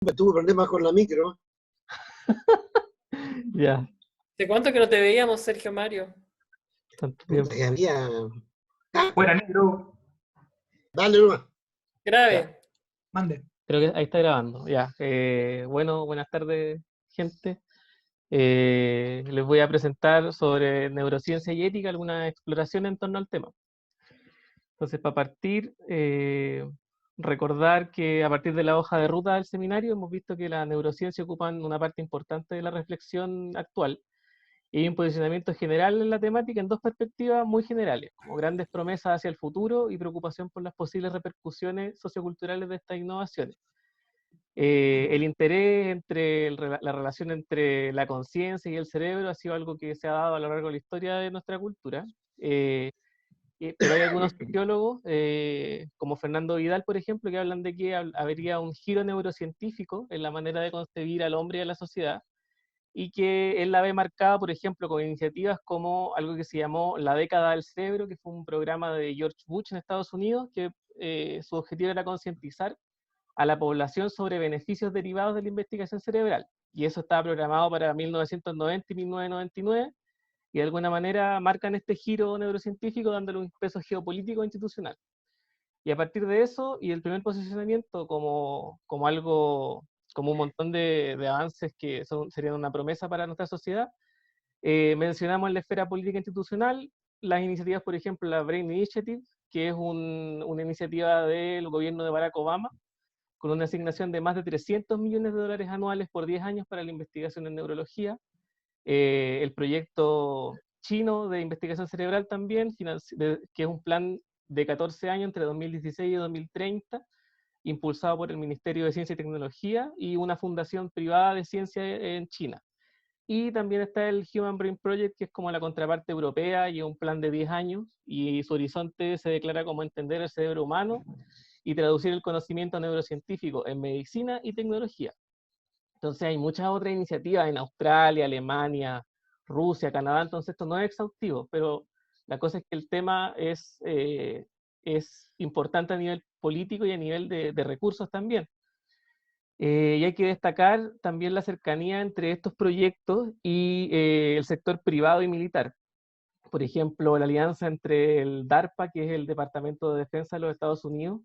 Tuve problemas con la micro. Ya, ¿De cuánto que no te veíamos, Sergio Mario? tanto Puta, tiempo. que había. Fuera negro, Dale nomás. Ya, Grave. mande. creo que ahí está grabando. Ya, bueno, buenas tardes, gente. Les voy a presentar sobre neurociencia y ética algunas exploraciones en torno al tema. Entonces, para partir, recordar que a partir de la hoja de ruta del seminario hemos visto que la neurociencia ocupan una parte importante de la reflexión actual y hay un posicionamiento general en la temática en dos perspectivas muy generales, como grandes promesas hacia el futuro y preocupación por las posibles repercusiones socioculturales de estas innovaciones. El interés entre la relación entre la conciencia y el cerebro ha sido algo que se ha dado a lo largo de la historia de nuestra cultura, pero hay algunos sociólogos, como Fernando Vidal, por ejemplo, que hablan de que habría un giro neurocientífico en la manera de concebir al hombre y a la sociedad, y que él la ve marcada, por ejemplo, con iniciativas como algo que se llamó la década del cerebro, que fue un programa de George Bush en Estados Unidos, que su objetivo era concientizar a la población sobre beneficios derivados de la investigación cerebral. Y eso estaba programado para 1990 y 1999, y de alguna manera marcan este giro neurocientífico dándole un peso geopolítico e institucional. Y a partir de eso, y el primer posicionamiento como algo, como un montón de avances que serían una promesa para nuestra sociedad, mencionamos en la esfera política institucional las iniciativas, por ejemplo, la Brain Initiative, que es una iniciativa del gobierno de Barack Obama, con una asignación de más de 300 millones de dólares anuales por 10 años para la investigación en neurología. El proyecto chino de investigación cerebral también, que es un plan de 14 años entre 2016 y 2030, impulsado por el Ministerio de Ciencia y Tecnología y una fundación privada de ciencia en China. Y también está el Human Brain Project, que es como la contraparte europea y un plan de 10 años, y su horizonte se declara como entender el cerebro humano y traducir el conocimiento neurocientífico en medicina y tecnología. Entonces hay muchas otras iniciativas en Australia, Alemania, Rusia, Canadá, entonces esto no es exhaustivo, pero la cosa es que el tema es importante a nivel político y a nivel de recursos también. Y hay que destacar también la cercanía entre estos proyectos y el sector privado y militar. Por ejemplo, la alianza entre el DARPA, que es el Departamento de Defensa de los Estados Unidos,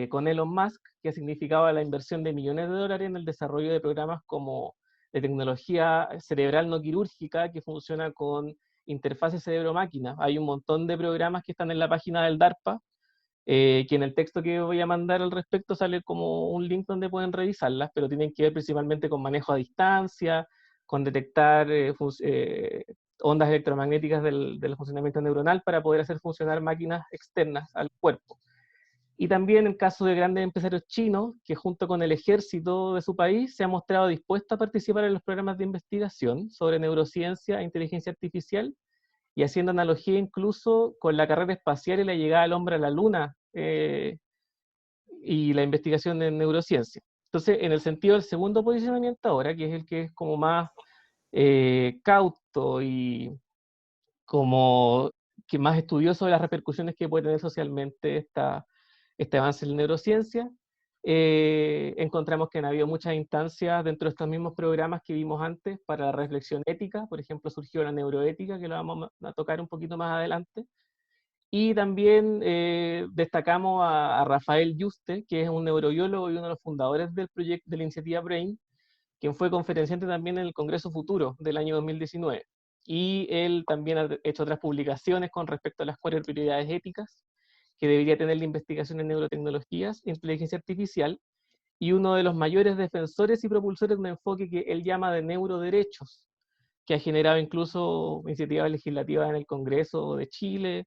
con Elon Musk, que ha significado la inversión de millones de dólares en el desarrollo de programas como de tecnología cerebral no quirúrgica, que funciona con interfaces cerebro-máquina. Hay un montón de programas que están en la página del DARPA, que en el texto que voy a mandar al respecto sale como un link donde pueden revisarlas, pero tienen que ver principalmente con manejo a distancia, con detectar ondas electromagnéticas del funcionamiento neuronal para poder hacer funcionar máquinas externas al cuerpo. Y también el caso de grandes empresarios chinos, que junto con el ejército de su país se ha mostrado dispuesto a participar en los programas de investigación sobre neurociencia e inteligencia artificial, y haciendo analogía incluso con la carrera espacial y la llegada del hombre a la luna, y la investigación en neurociencia. Entonces, en el sentido del segundo posicionamiento ahora, que es el que es como más cauto y como que más estudioso de las repercusiones que puede tener socialmente este avance en la neurociencia, encontramos que han habido muchas instancias dentro de estos mismos programas que vimos antes para la reflexión ética. Por ejemplo, surgió la neuroética, que lo vamos a tocar un poquito más adelante. Y también destacamos a Rafael Yuste, que es un neurobiólogo y uno de los fundadores del proyecto de la iniciativa Brain, quien fue conferenciante también en el Congreso Futuro del año 2019. Y él también ha hecho otras publicaciones con respecto a las 4 prioridades éticas que debería tener la investigación en neurotecnologías e inteligencia artificial, y uno de los mayores defensores y propulsores de un enfoque que él llama de neuroderechos, que ha generado incluso iniciativas legislativas en el Congreso de Chile,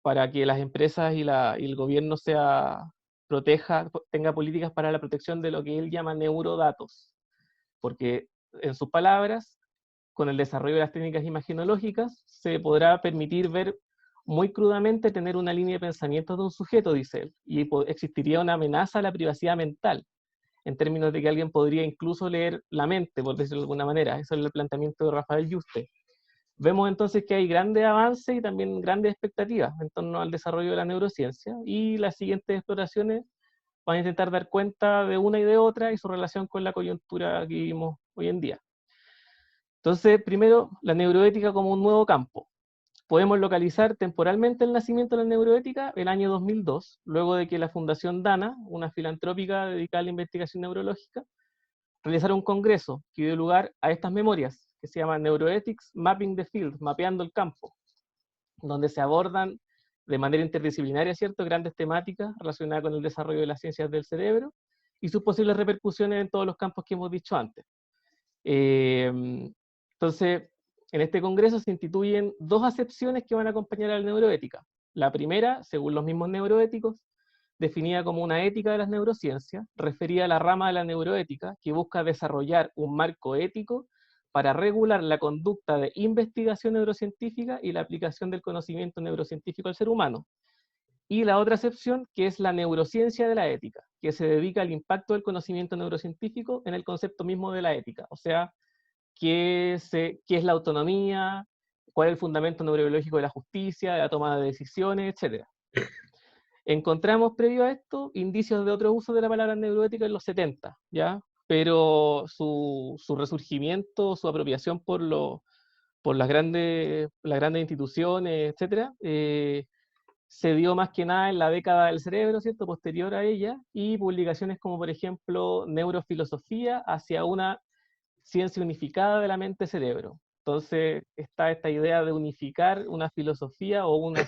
para que las empresas y el gobierno tenga políticas para la protección de lo que él llama neurodatos. Porque, en sus palabras, con el desarrollo de las técnicas imagenológicas, se podrá permitir ver muy crudamente tener una línea de pensamiento de un sujeto, dice él, y existiría una amenaza a la privacidad mental, en términos de que alguien podría incluso leer la mente, por decirlo de alguna manera. Eso es el planteamiento de Rafael Yuste. Vemos entonces que hay grandes avances y también grandes expectativas en torno al desarrollo de la neurociencia, y las siguientes exploraciones van a intentar dar cuenta de una y de otra y su relación con la coyuntura que vivimos hoy en día. Entonces, primero, la neuroética como un nuevo campo. Podemos localizar temporalmente el nacimiento de la neuroética el año 2002, luego de que la Fundación Dana, una filantrópica dedicada a la investigación neurológica, realizara un congreso que dio lugar a estas memorias, que se llama Neuroethics Mapping the Field, mapeando el campo, donde se abordan de manera interdisciplinaria, ¿cierto?, grandes temáticas relacionadas con el desarrollo de las ciencias del cerebro y sus posibles repercusiones en todos los campos que hemos dicho antes. Entonces, en este congreso se instituyen dos acepciones que van a acompañar a la neuroética. La primera, según los mismos neuroéticos, definida como una ética de las neurociencias, referida a la rama de la neuroética que busca desarrollar un marco ético para regular la conducta de investigación neurocientífica y la aplicación del conocimiento neurocientífico al ser humano. Y la otra acepción, que es la neurociencia de la ética, que se dedica al impacto del conocimiento neurocientífico en el concepto mismo de la ética, o sea, qué es la autonomía, cuál es el fundamento neurobiológico de la justicia, de la toma de decisiones, etc. Encontramos previo a esto indicios de otro uso de la palabra neuroética en los 70, ¿ya? Pero su resurgimiento, su apropiación por las grandes instituciones, etc., se dio más que nada en la década del cerebro, ¿cierto?, posterior a ella, y publicaciones como, por ejemplo, Neurofilosofía hacia una ciencia unificada de la mente-cerebro. Entonces está esta idea de unificar una filosofía o una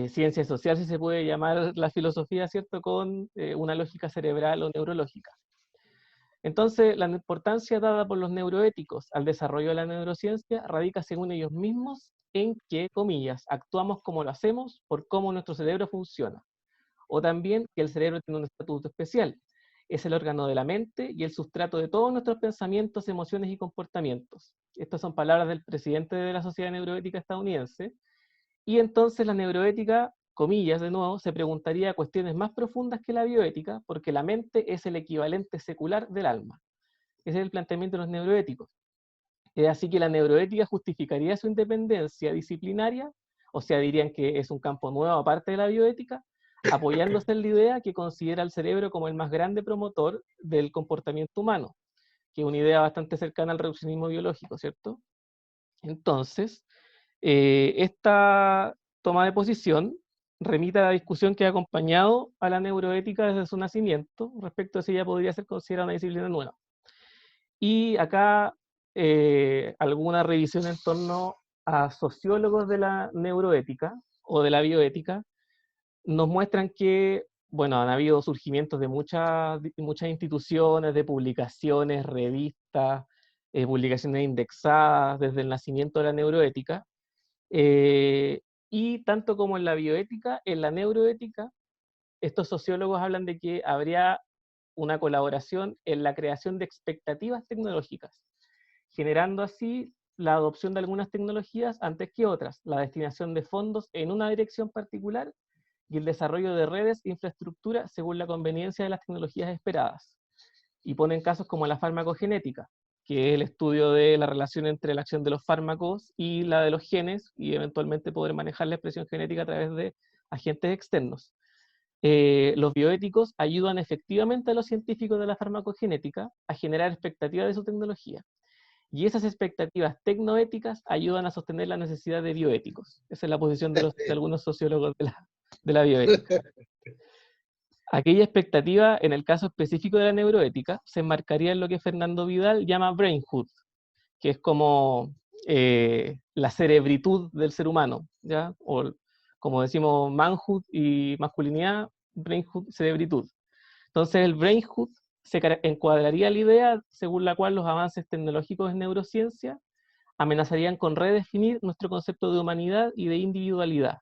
ciencia social, si se puede llamar la filosofía, ¿cierto?, con una lógica cerebral o neurológica. Entonces, la importancia dada por los neuroéticos al desarrollo de la neurociencia radica, según ellos mismos, en que, comillas, actuamos como lo hacemos por cómo nuestro cerebro funciona. O también que el cerebro tiene un estatuto especial. Es el órgano de la mente y el sustrato de todos nuestros pensamientos, emociones y comportamientos. Estas son palabras del presidente de la Sociedad Neuroética estadounidense. Y entonces la neuroética, comillas de nuevo, se preguntaría cuestiones más profundas que la bioética, porque la mente es el equivalente secular del alma. Ese es el planteamiento de los neuroéticos. Es así que la neuroética justificaría su independencia disciplinaria, o sea, dirían que es un campo nuevo aparte de la bioética, apoyándose en la idea que considera al cerebro como el más grande promotor del comportamiento humano, que es una idea bastante cercana al reduccionismo biológico, ¿cierto? Entonces, esta toma de posición remite a la discusión que ha acompañado a la neuroética desde su nacimiento, respecto a si ella podría ser considerada una disciplina nueva. Y acá alguna revisión en torno a sociólogos de la neuroética o de la bioética nos muestran que, bueno, han habido surgimientos de muchas instituciones, de publicaciones, revistas, publicaciones indexadas desde el nacimiento de la neuroética, y tanto como en la bioética, en la neuroética, estos sociólogos hablan de que habría una colaboración en la creación de expectativas tecnológicas, generando así la adopción de algunas tecnologías antes que otras, la destinación de fondos en una dirección particular y el desarrollo de redes e infraestructura según la conveniencia de las tecnologías esperadas. Y ponen casos como la farmacogenética, que es el estudio de la relación entre la acción de los fármacos y la de los genes, y eventualmente poder manejar la expresión genética a través de agentes externos. Los bioéticos ayudan efectivamente a los científicos de la farmacogenética a generar expectativas de su tecnología. Y esas expectativas tecnoéticas ayudan a sostener la necesidad de bioéticos. Esa es la posición de algunos sociólogos de la bioética. Aquella expectativa, en el caso específico de la neuroética, se enmarcaría en lo que Fernando Vidal llama brainhood, que es como la cerebritud del ser humano, ¿ya? O como decimos manhood y masculinidad, brainhood, cerebritud. Entonces el brainhood se encuadraría la idea según la cual los avances tecnológicos en neurociencia amenazarían con redefinir nuestro concepto de humanidad y de individualidad,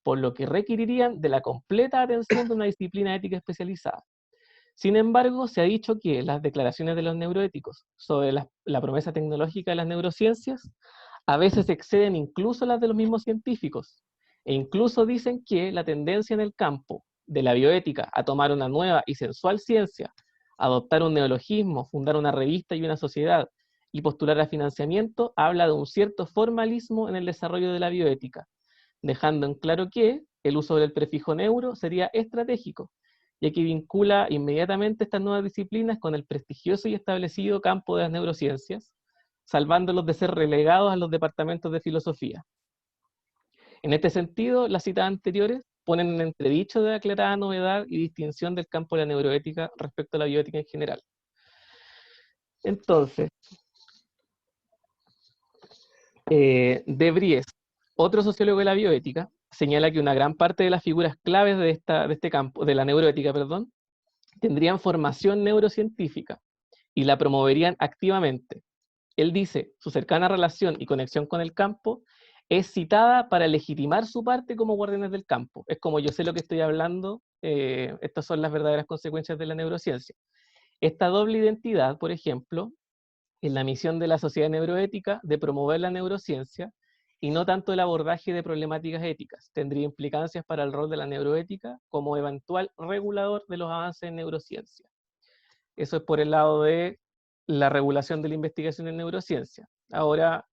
por lo que requerirían de la completa atención de una disciplina ética especializada. Sin embargo, se ha dicho que las declaraciones de los neuroéticos sobre la promesa tecnológica de las neurociencias a veces exceden incluso las de los mismos científicos, e incluso dicen que la tendencia en el campo de la bioética a tomar una nueva y sensual ciencia, adoptar un neologismo, fundar una revista y una sociedad, y postular a financiamiento, habla de un cierto formalismo en el desarrollo de la bioética, dejando en claro que el uso del prefijo neuro sería estratégico, ya que vincula inmediatamente estas nuevas disciplinas con el prestigioso y establecido campo de las neurociencias, salvándolos de ser relegados a los departamentos de filosofía. En este sentido, las citas anteriores ponen en entredicho de aclarada novedad y distinción del campo de la neuroética respecto a la bioética en general. Entonces, de Vries, otro sociólogo de la bioética, señala que una gran parte de las figuras claves de este campo, de la neuroética, perdón, tendrían formación neurocientífica y la promoverían activamente. Él dice, su cercana relación y conexión con el campo es citada para legitimar su parte como guardianes del campo. Es como yo sé lo que estoy hablando, estas son las verdaderas consecuencias de la neurociencia. Esta doble identidad, por ejemplo, en la misión de la sociedad neuroética de promover la neurociencia y no tanto el abordaje de problemáticas éticas, tendría implicancias para el rol de la neuroética como eventual regulador de los avances en neurociencia. Eso es por el lado de la regulación de la investigación en neurociencia. Ahora,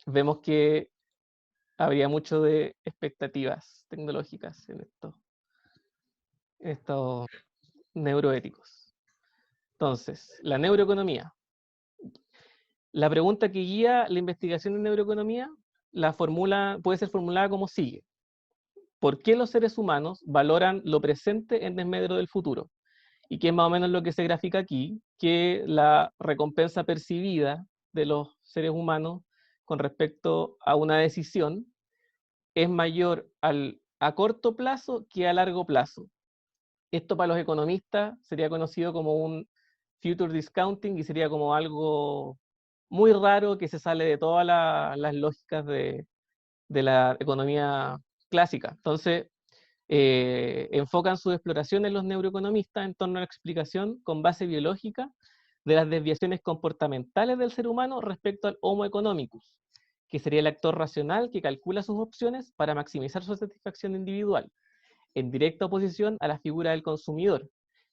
vemos que habría mucho de expectativas tecnológicas en estos neuroéticos. Entonces, la neuroeconomía. La pregunta que guía la investigación en neuroeconomía puede ser formulada como sigue. ¿Por qué los seres humanos valoran lo presente en desmedro del futuro? Y que es más o menos lo que se grafica aquí, que la recompensa percibida de los seres humanos con respecto a una decisión es mayor a corto plazo que a largo plazo. Esto para los economistas sería conocido como un future discounting y sería como algo muy raro que se sale de todas las lógicas de la economía clásica. Entonces, enfocan sus exploraciones los neuroeconomistas en torno a la explicación con base biológica de las desviaciones comportamentales del ser humano respecto al Homo economicus, que sería el actor racional que calcula sus opciones para maximizar su satisfacción individual, en directa oposición a la figura del consumidor,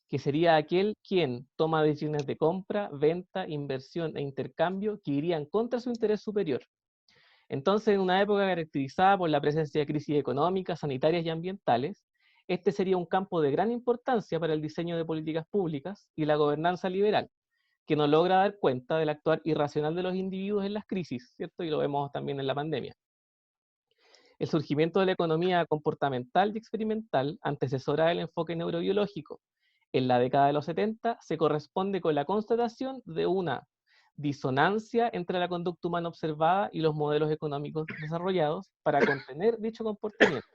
que sería aquel quien toma decisiones de compra, venta, inversión e intercambio que irían contra su interés superior. Entonces, en una época caracterizada por la presencia de crisis económicas, sanitarias y ambientales, este sería un campo de gran importancia para el diseño de políticas públicas y la gobernanza liberal, que no logra dar cuenta del actuar irracional de los individuos en las crisis, ¿cierto? Y lo vemos también en la pandemia. El surgimiento de la economía comportamental y experimental, antecesora del enfoque neurobiológico, en la década de los 70, se corresponde con la constatación de una disonancia entre la conducta humana observada y los modelos económicos desarrollados para contener dicho comportamiento,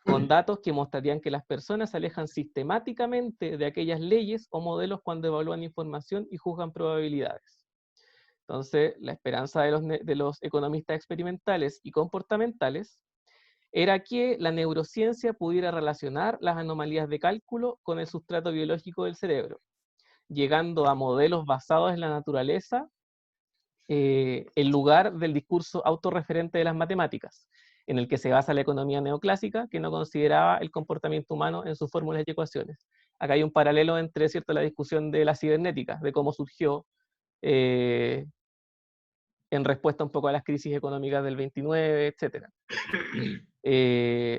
con datos que mostrarían que las personas se alejan sistemáticamente de aquellas leyes o modelos cuando evalúan información y juzgan probabilidades. Entonces, la esperanza de los economistas experimentales y comportamentales era que la neurociencia pudiera relacionar las anomalías de cálculo con el sustrato biológico del cerebro, llegando a modelos basados en la naturaleza en lugar del discurso autorreferente de las matemáticas, en el que se basa la economía neoclásica, que no consideraba el comportamiento humano en sus fórmulas y ecuaciones. Acá hay un paralelo entre, ¿cierto?, la discusión de la cibernética, de cómo surgió en respuesta un poco a las crisis económicas del 29, etc.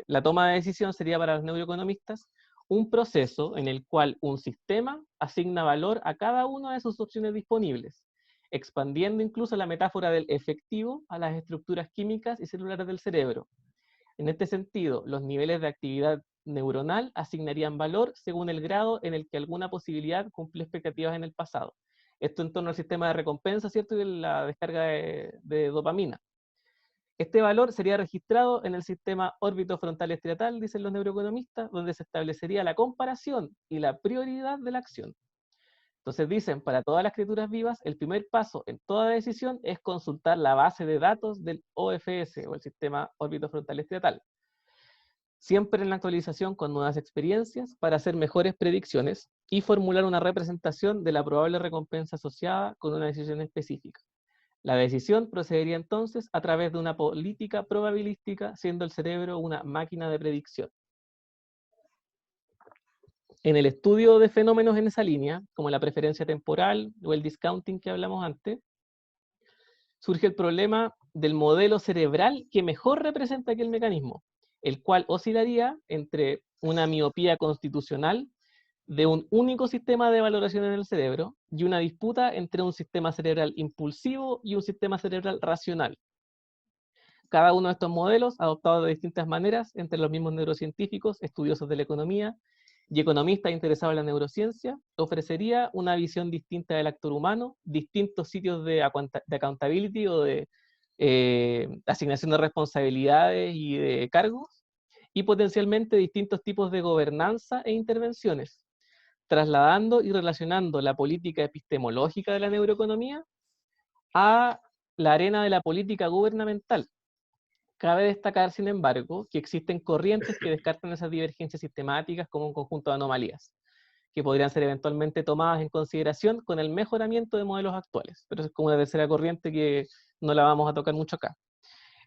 La toma de decisión sería para los neuroeconomistas un proceso en el cual un sistema asigna valor a cada una de sus opciones disponibles, expandiendo incluso la metáfora del efectivo a las estructuras químicas y celulares del cerebro. En este sentido, los niveles de actividad neuronal asignarían valor según el grado en el que alguna posibilidad cumple expectativas en el pasado. Esto en torno al sistema de recompensa, ¿cierto?, y de la descarga de dopamina. Este valor sería registrado en el sistema órbito-frontal estriatal, dicen los neuroeconomistas, donde se establecería la comparación y la prioridad de la acción. Entonces dicen, para todas las criaturas vivas, el primer paso en toda decisión es consultar la base de datos del OFS, o el sistema órbito-frontal estriatal. Siempre en la actualización con nuevas experiencias para hacer mejores predicciones y formular una representación de la probable recompensa asociada con una decisión específica. La decisión procedería entonces a través de una política probabilística, siendo el cerebro una máquina de predicción. En el estudio de fenómenos en esa línea, como la preferencia temporal o el discounting que hablamos antes, surge el problema del modelo cerebral que mejor representa aquel mecanismo, el cual oscilaría entre una miopía constitucional de un único sistema de valoración en el cerebro y una disputa entre un sistema cerebral impulsivo y un sistema cerebral racional. Cada uno de estos modelos, adoptados de distintas maneras entre los mismos neurocientíficos, estudiosos de la economía y economistas interesados en la neurociencia, ofrecería una visión distinta del actor humano, distintos sitios de accountability o de asignación de responsabilidades y de cargos, y potencialmente distintos tipos de gobernanza e intervenciones, trasladando y relacionando la política epistemológica de la neuroeconomía a la arena de la política gubernamental. Cabe destacar, sin embargo, que existen corrientes que descartan esas divergencias sistemáticas como un conjunto de anomalías, que podrían ser eventualmente tomadas en consideración con el mejoramiento de modelos actuales. Pero es como una tercera corriente que no la vamos a tocar mucho acá.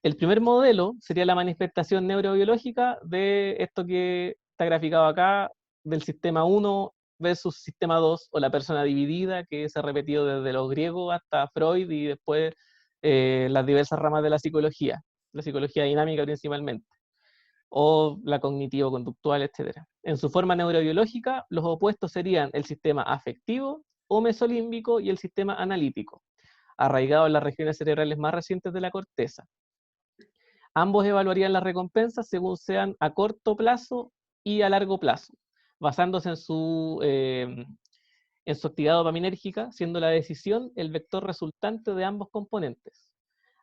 El primer modelo sería la manifestación neurobiológica de esto que está graficado acá, del sistema 1 versus sistema 2, o la persona dividida, que se ha repetido desde los griegos hasta Freud y después las diversas ramas de la psicología dinámica principalmente, o la cognitivo-conductual, etc. En su forma neurobiológica, los opuestos serían el sistema afectivo o mesolímbico y el sistema analítico, arraigado en las regiones cerebrales más recientes de la corteza. Ambos evaluarían las recompensas según sean a corto plazo y a largo plazo, basándose en su actividad dopaminérgica, siendo la decisión el vector resultante de ambos componentes.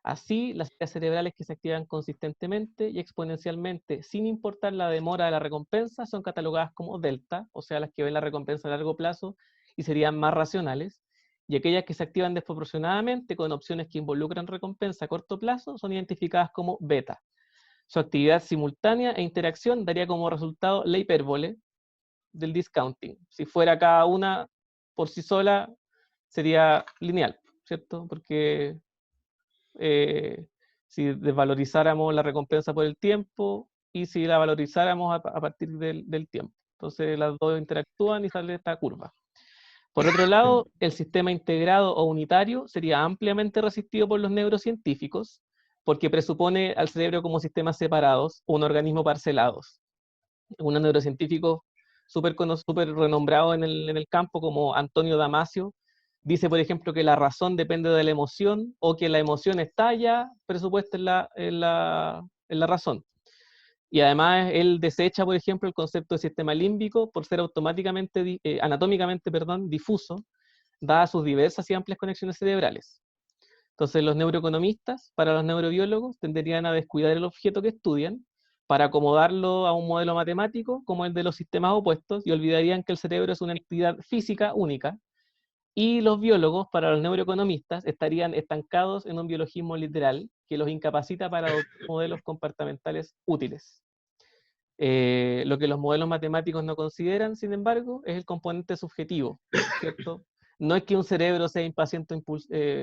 Así, las áreas cerebrales que se activan consistentemente y exponencialmente, sin importar la demora de la recompensa, son catalogadas como delta, o sea, las que ven la recompensa a largo plazo y serían más racionales, y aquellas que se activan desproporcionadamente con opciones que involucran recompensa a corto plazo son identificadas como beta. Su actividad simultánea e interacción daría como resultado la hipérbole del discounting. Si fuera cada una por sí sola, sería lineal, ¿cierto? Porque si desvalorizáramos la recompensa por el tiempo y si la valorizáramos a partir del tiempo. Entonces las dos interactúan y sale esta curva. Por otro lado, el sistema integrado o unitario sería ampliamente resistido por los neurocientíficos porque presupone al cerebro como sistemas separados o un organismo parcelados. Unos neurocientíficos súper renombrados en el campo, como Antonio Damasio, dice, por ejemplo, que la razón depende de la emoción, o que la emoción está ya presupuesta en la razón. Y además él desecha, por ejemplo, el concepto de sistema límbico por ser anatómicamente difuso, dadas sus diversas y amplias conexiones cerebrales. Entonces los neuroeconomistas, para los neurobiólogos, tenderían a descuidar el objeto que estudian para acomodarlo a un modelo matemático como el de los sistemas opuestos, y olvidarían que el cerebro es una entidad física única. Y los biólogos, para los neuroeconomistas, estarían estancados en un biologismo literal que los incapacita para adoptar modelos comportamentales útiles. Lo que los modelos matemáticos no consideran, sin embargo, es el componente subjetivo, ¿cierto? No es que un cerebro sea impaciente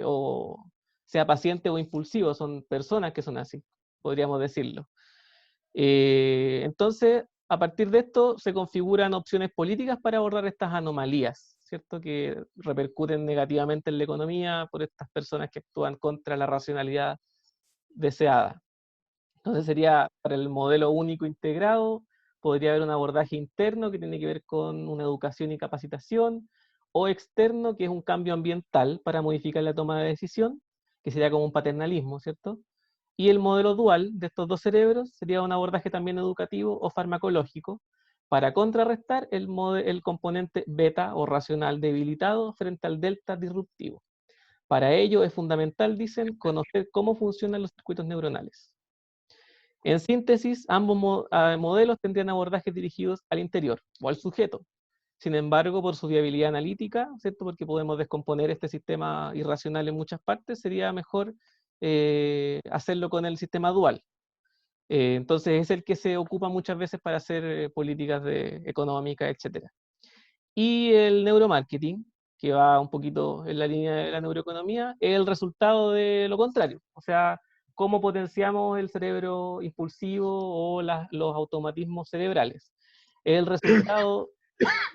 o sea paciente o impulsivo, son personas que son así, podríamos decirlo. Entonces, a partir de esto, se configuran opciones políticas para abordar estas anomalías, ¿cierto? Que repercuten negativamente en la economía por estas personas que actúan contra la racionalidad deseada. Entonces sería, para el modelo único integrado, podría haber un abordaje interno que tiene que ver con una educación y capacitación, o externo, que es un cambio ambiental para modificar la toma de decisión, que sería como un paternalismo, ¿cierto? Y el modelo dual de estos dos cerebros sería un abordaje también educativo o farmacológico para contrarrestar el componente beta o racional debilitado frente al delta disruptivo. Para ello es fundamental, dicen, conocer cómo funcionan los circuitos neuronales. En síntesis, ambos modelos tendrían abordajes dirigidos al interior o al sujeto. Sin embargo, por su viabilidad analítica, ¿cierto? Porque podemos descomponer este sistema irracional en muchas partes, sería mejor hacerlo con el sistema dual. Entonces es el que se ocupa muchas veces para hacer políticas económicas, etc. Y el neuromarketing, que va un poquito en la línea de la neuroeconomía, es el resultado de lo contrario. O sea, cómo potenciamos el cerebro impulsivo o los automatismos cerebrales. El resultado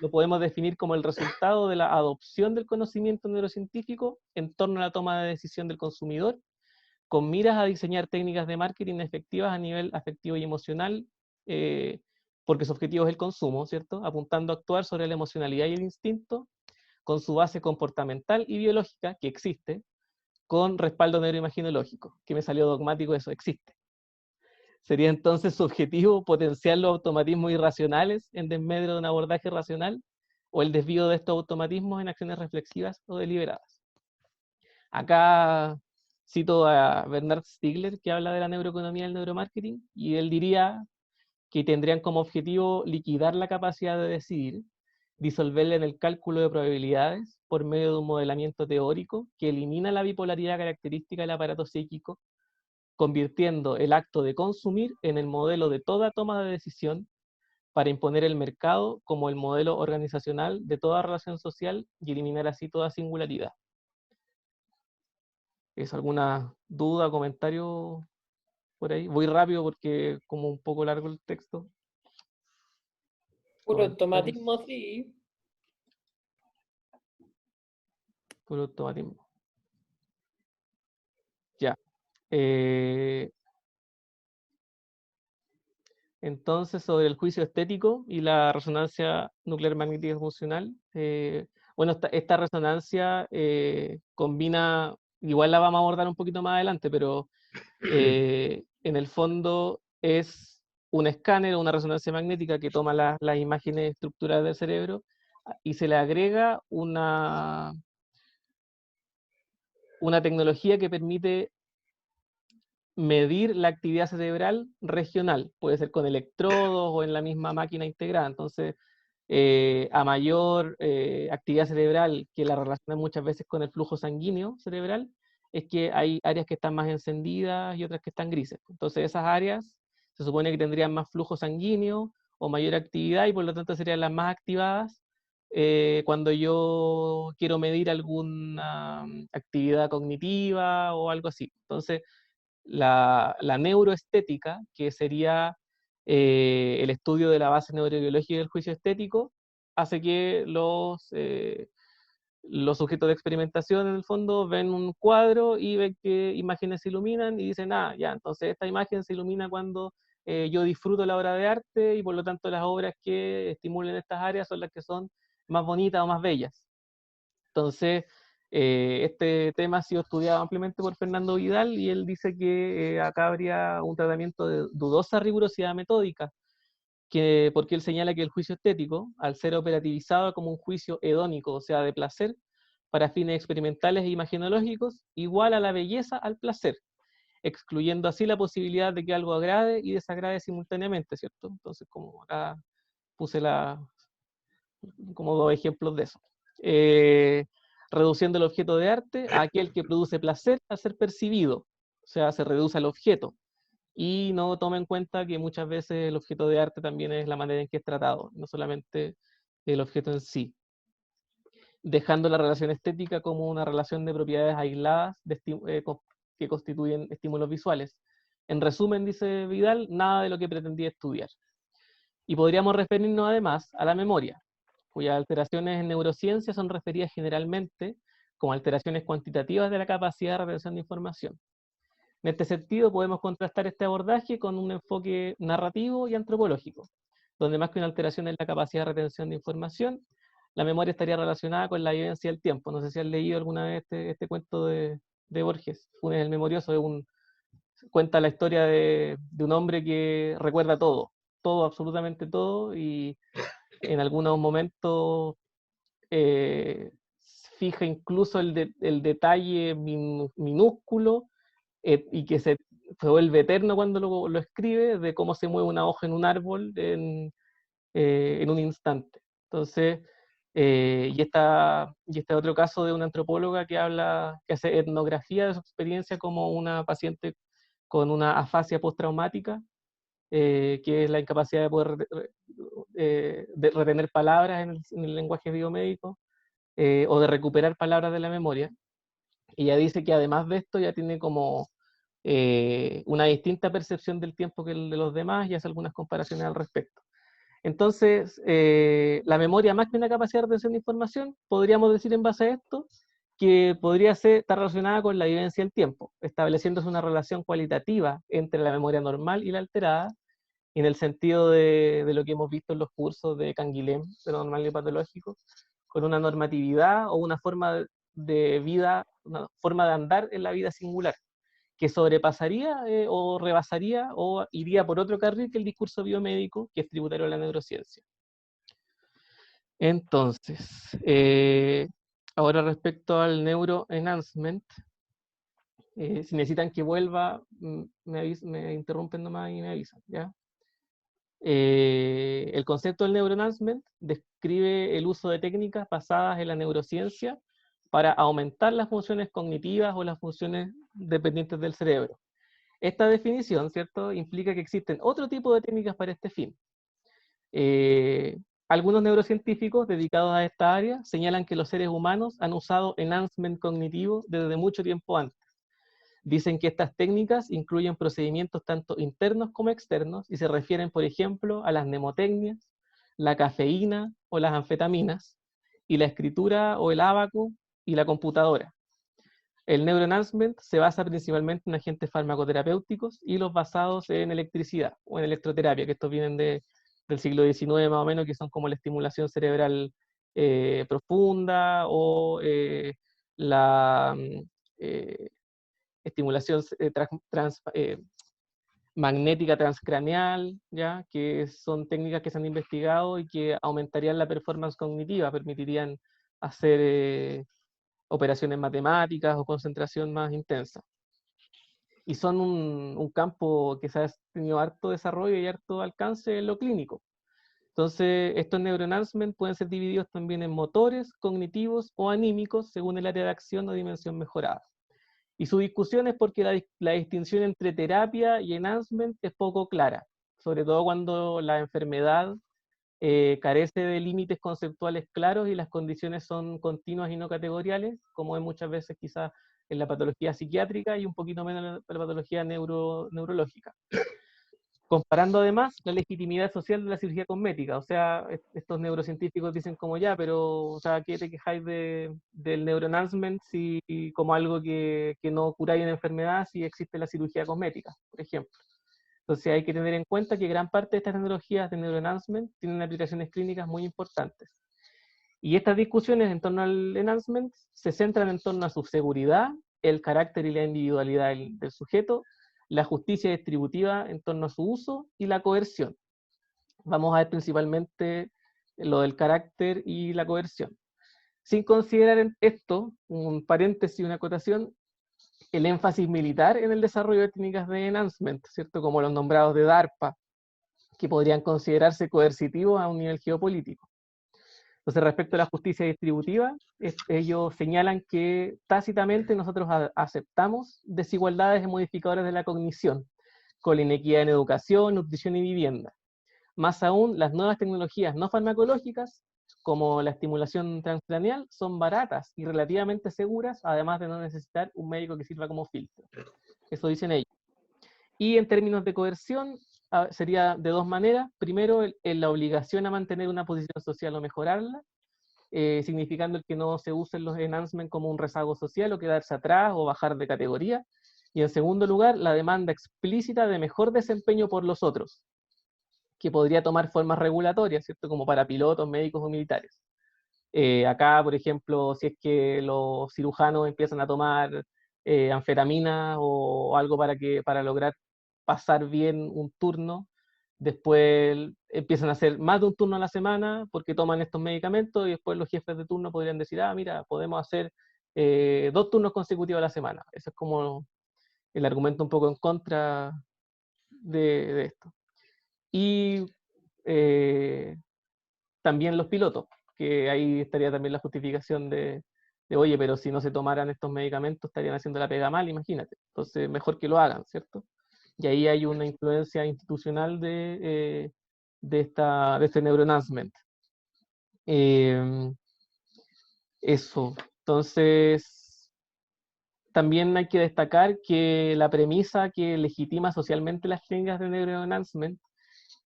lo podemos definir como el resultado de la adopción del conocimiento neurocientífico en torno a la toma de decisión del consumidor con miras a diseñar técnicas de marketing efectivas a nivel afectivo y emocional, porque su objetivo es el consumo, ¿cierto? Apuntando a actuar sobre la emocionalidad y el instinto, con su base comportamental y biológica, que existe, con respaldo neuroimaginológico, que me salió dogmático eso, existe. Sería entonces su objetivo potenciar los automatismos irracionales en desmedro de un abordaje racional, o el desvío de estos automatismos en acciones reflexivas o deliberadas. Acá cito a Bernard Stiegler, que habla de la neuroeconomía y el neuromarketing, y él diría que tendrían como objetivo liquidar la capacidad de decidir, disolverla en el cálculo de probabilidades por medio de un modelamiento teórico que elimina la bipolaridad característica del aparato psíquico, convirtiendo el acto de consumir en el modelo de toda toma de decisión para imponer el mercado como el modelo organizacional de toda relación social y eliminar así toda singularidad. ¿Es alguna duda, comentario por ahí? Voy rápido porque como un poco largo el texto. Puro Comentarios. automatismo, sí. Puro automatismo. Ya. Entonces, sobre el juicio estético y la resonancia nuclear magnética funcional, bueno, esta resonancia combina, igual la vamos a abordar un poquito más adelante, pero en el fondo es un escáner o una resonancia magnética que toma las imágenes estructurales del cerebro y se le agrega una tecnología que permite medir la actividad cerebral regional, puede ser con electrodos o en la misma máquina integrada. Entonces, a mayor actividad cerebral, que la relaciona muchas veces con el flujo sanguíneo cerebral, es que hay áreas que están más encendidas y otras que están grises. Entonces, esas áreas se supone que tendrían más flujo sanguíneo o mayor actividad y por lo tanto serían las más activadas cuando yo quiero medir alguna actividad cognitiva o algo así. Entonces, la neuroestética, que sería el estudio de la base neurobiológica del juicio estético, hace que los sujetos de experimentación en el fondo ven un cuadro y ven que imágenes se iluminan y dicen, ah, ya, entonces esta imagen se ilumina cuando yo disfruto la obra de arte y por lo tanto las obras que estimulen estas áreas son las que son más bonitas o más bellas. Entonces, este tema ha sido estudiado ampliamente por Fernando Vidal y él dice que acá habría un tratamiento de dudosa rigurosidad metódica, porque él señala que el juicio estético, al ser operativizado como un juicio hedónico, o sea, de placer, para fines experimentales e imagenológicos, igual a la belleza al placer, excluyendo así la posibilidad de que algo agrade y desagrade simultáneamente, ¿cierto? Entonces, como acá puse como dos ejemplos de eso. Reduciendo el objeto de arte a aquel que produce placer al ser percibido, o sea, se reduce al objeto, y no toma en cuenta que muchas veces el objeto de arte también es la manera en que es tratado, no solamente el objeto en sí, dejando la relación estética como una relación de propiedades aisladas que constituyen estímulos visuales. En resumen, dice Vidal, nada de lo que pretendía estudiar. Y podríamos referirnos además a la memoria, cuyas alteraciones en neurociencia son referidas generalmente como alteraciones cuantitativas de la capacidad de retención de información. En este sentido, podemos contrastar este abordaje con un enfoque narrativo y antropológico, donde más que una alteración en la capacidad de retención de información, la memoria estaría relacionada con la vivencia del tiempo. No sé si han leído alguna vez este cuento de Borges, Funes el Memorioso, cuenta la historia de un hombre que recuerda todo, absolutamente todo, y en algunos momentos fija incluso el detalle minúsculo y que se vuelve eterno cuando lo escribe, de cómo se mueve una hoja en un árbol en un instante. Entonces, y este otro caso de una antropóloga que hace etnografía de su experiencia como una paciente con una afasia postraumática, que es la incapacidad de poder de retener palabras en el lenguaje biomédico, o de recuperar palabras de la memoria. Y ella dice que además de esto ya tiene como una distinta percepción del tiempo que el de los demás y hace algunas comparaciones al respecto. Entonces, la memoria más que una capacidad de retención de información, podríamos decir en base a esto, que podría estar relacionada con la vivencia del tiempo, estableciéndose una relación cualitativa entre la memoria normal y la alterada, en el sentido de lo que hemos visto en los cursos de Canguilhem, de lo normal y patológico, con una normatividad o una forma de vida, una forma de andar en la vida singular, que sobrepasaría o rebasaría o iría por otro carril que el discurso biomédico, que es tributario a la neurociencia. Entonces, ahora respecto al neuroenhancement, si necesitan que vuelva, me interrumpen nomás y me avisan, ¿ya? El concepto del neuroenhancement describe el uso de técnicas basadas en la neurociencia para aumentar las funciones cognitivas o las funciones dependientes del cerebro. Esta definición, ¿cierto?, implica que existen otro tipo de técnicas para este fin. Algunos neurocientíficos dedicados a esta área señalan que los seres humanos han usado enhancement cognitivo desde mucho tiempo antes. Dicen que estas técnicas incluyen procedimientos tanto internos como externos y se refieren, por ejemplo, a las mnemotecnias, la cafeína o las anfetaminas, y la escritura o el ábaco y la computadora. El neuroenhancement se basa principalmente en agentes farmacoterapéuticos y los basados en electricidad o en electroterapia, que estos vienen del siglo XIX más o menos, que son como la estimulación cerebral profunda o la estimulación magnética transcraneal, ¿ya? Que son técnicas que se han investigado y que aumentarían la performance cognitiva, permitirían hacer operaciones matemáticas o concentración más intensa. Y son un campo que se ha tenido harto desarrollo y harto alcance en lo clínico. Entonces, estos neuroenhancement pueden ser divididos también en motores, cognitivos o anímicos, según el área de acción o dimensión mejorada. Y su discusión es porque la distinción entre terapia y enhancement es poco clara, sobre todo cuando la enfermedad carece de límites conceptuales claros y las condiciones son continuas y no categoriales, como es muchas veces quizás en la patología psiquiátrica y un poquito menos en la patología neurológica. Comparando además la legitimidad social de la cirugía cosmética, o sea, estos neurocientíficos dicen como ya, pero, o sea, ¿qué te quejáis del neuroenhancement si como algo que no curáis una enfermedad si existe la cirugía cosmética, por ejemplo? Entonces hay que tener en cuenta que gran parte de estas tecnologías de neuroenhancement tienen aplicaciones clínicas muy importantes. Y estas discusiones en torno al enhancement se centran en torno a su seguridad, el carácter y la individualidad del sujeto, la justicia distributiva en torno a su uso y la coerción. Vamos a ver principalmente lo del carácter y la coerción. Sin considerar en esto, un paréntesis y una acotación, el énfasis militar en el desarrollo de técnicas de enhancement, ¿cierto? Como los nombrados de DARPA, que podrían considerarse coercitivos a un nivel geopolítico. Entonces, respecto a la justicia distributiva, ellos señalan que tácitamente nosotros aceptamos desigualdades en modificadores de la cognición, con la inequidad en educación, nutrición y vivienda. Más aún, las nuevas tecnologías no farmacológicas, como la estimulación transcraneal, son baratas y relativamente seguras, además de no necesitar un médico que sirva como filtro. Eso dicen ellos. Y en términos de coerción, sería de dos maneras. Primero, la obligación a mantener una posición social o mejorarla, significando el que no se usen los enhancement como un rezago social o quedarse atrás o bajar de categoría. Y en segundo lugar, la demanda explícita de mejor desempeño por los otros, que podría tomar formas regulatorias, ¿cierto? Como para pilotos, médicos o militares. Acá, por ejemplo, si es que los cirujanos empiezan a tomar anfetamina o algo para lograr pasar bien un turno, después empiezan a hacer más de un turno a la semana porque toman estos medicamentos y después los jefes de turno podrían decir, ah, mira, podemos hacer 2 turnos consecutivos a la semana. Ese es como el argumento un poco en contra de esto. Y también los pilotos, que ahí estaría también la justificación de, oye, pero si no se tomaran estos medicamentos estarían haciendo la pega mal, imagínate. Entonces, mejor que lo hagan, ¿cierto? Y ahí hay una influencia institucional de este neuroenhancement. Eso. Entonces, también hay que destacar que la premisa que legitima socialmente las técnicas de neuroenhancement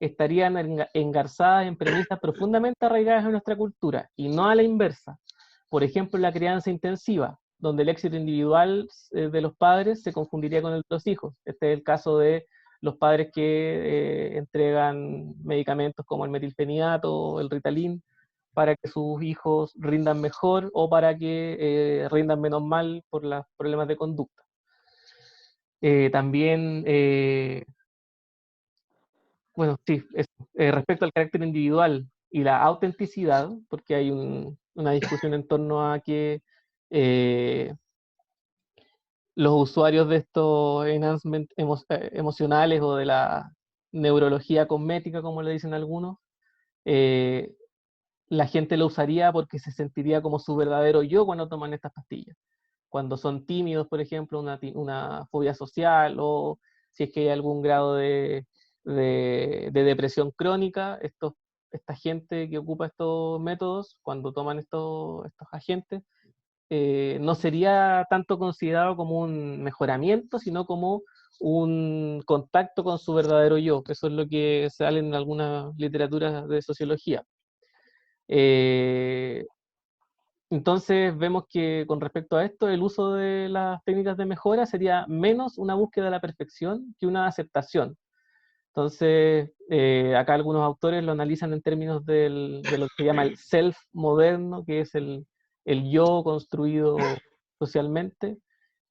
estarían engarzadas en premisas profundamente arraigadas en nuestra cultura, y no a la inversa. Por ejemplo, la crianza intensiva, donde el éxito individual de los padres se confundiría con el de los hijos. Este es el caso de los padres que entregan medicamentos como el metilfenidato, el Ritalin, para que sus hijos rindan mejor o para que rindan menos mal por los problemas de conducta. También, bueno, sí, respecto al carácter individual y la autenticidad, porque hay una discusión en torno a que los usuarios de estos enhancement emocionales o de la neurología cosmética, como le dicen algunos, la gente lo usaría porque se sentiría como su verdadero yo cuando toman estas pastillas. Cuando son tímidos, por ejemplo, una fobia social, o si es que hay algún grado de depresión crónica, esta gente que ocupa estos métodos, cuando toman estos agentes, no sería tanto considerado como un mejoramiento, sino como un contacto con su verdadero yo. Eso es lo que sale en algunas literaturas de sociología. Entonces vemos que con respecto a esto, el uso de las técnicas de mejora sería menos una búsqueda de la perfección que una aceptación. Entonces, acá algunos autores lo analizan en términos de lo que se llama el self moderno, que es el yo construido socialmente,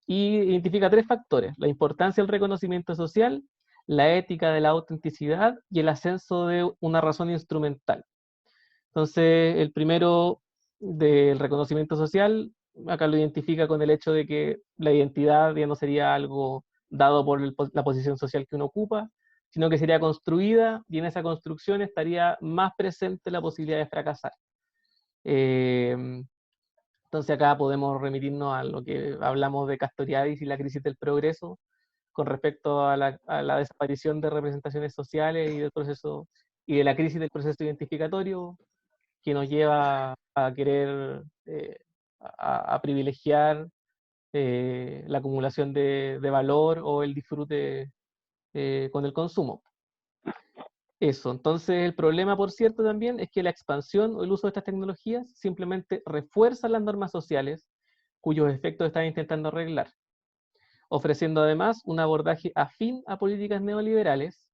y identifica 3 factores: la importancia del reconocimiento social, la ética de la autenticidad y el ascenso de una razón instrumental. Entonces, el primero del reconocimiento social, acá lo identifica con el hecho de que la identidad ya no sería algo dado por la posición social que uno ocupa, sino que sería construida, y en esa construcción estaría más presente la posibilidad de fracasar. Entonces acá podemos remitirnos a lo que hablamos de Castoriadis y la crisis del progreso, con respecto a la desaparición de representaciones sociales y del proceso, y de la crisis del proceso identificatorio, que nos lleva a querer, a privilegiar la acumulación de valor o el disfrute con el consumo. Eso, entonces el problema, por cierto, también es que la expansión o el uso de estas tecnologías simplemente refuerza las normas sociales cuyos efectos están intentando arreglar, ofreciendo además un abordaje afín a políticas neoliberales,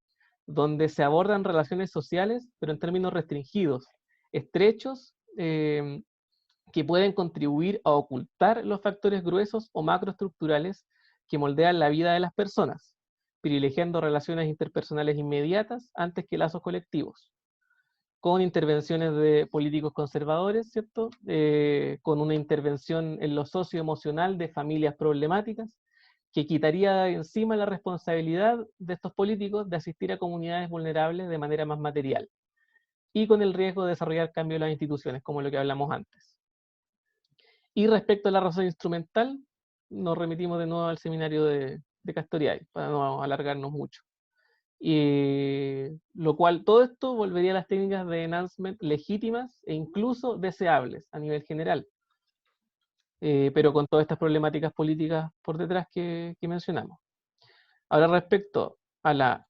donde se abordan relaciones sociales, pero en términos restringidos, estrechos, que pueden contribuir a ocultar los factores gruesos o macroestructurales que moldean la vida de las personas, privilegiando relaciones interpersonales inmediatas antes que lazos colectivos, con intervenciones de políticos conservadores, ¿cierto? Con una intervención en lo socioemocional de familias problemáticas, que quitaría de encima la responsabilidad de estos políticos de asistir a comunidades vulnerables de manera más material, y con el riesgo de desarrollar cambios en las instituciones, como lo que hablamos antes. Y respecto a la razón instrumental, nos remitimos de nuevo al seminario de Castoriadis, para no alargarnos mucho. Lo cual, todo esto volvería a las técnicas de enhancement legítimas e incluso deseables a nivel general, pero con todas estas problemáticas políticas por detrás que mencionamos. Ahora respecto a la,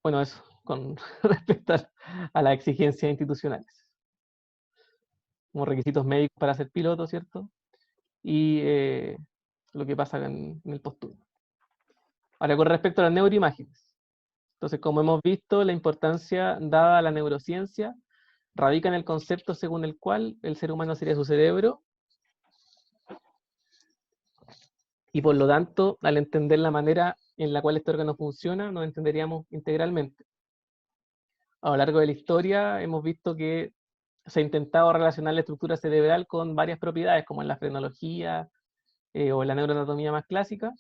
bueno, eso, con respecto a las exigencias institucionales, como requisitos médicos para ser piloto, ¿cierto? Y lo que pasa en el postturno. Ahora, con respecto a las neuroimágenes. Entonces, como hemos visto, la importancia dada a la neurociencia radica en el concepto según el cual el ser humano sería su cerebro, y por lo tanto, al entender la manera en la cual este órgano funciona, nos entenderíamos integralmente. A lo largo de la historia hemos visto que se ha intentado relacionar la estructura cerebral con varias propiedades, como en la frenología o en la neuroanatomía más clásica,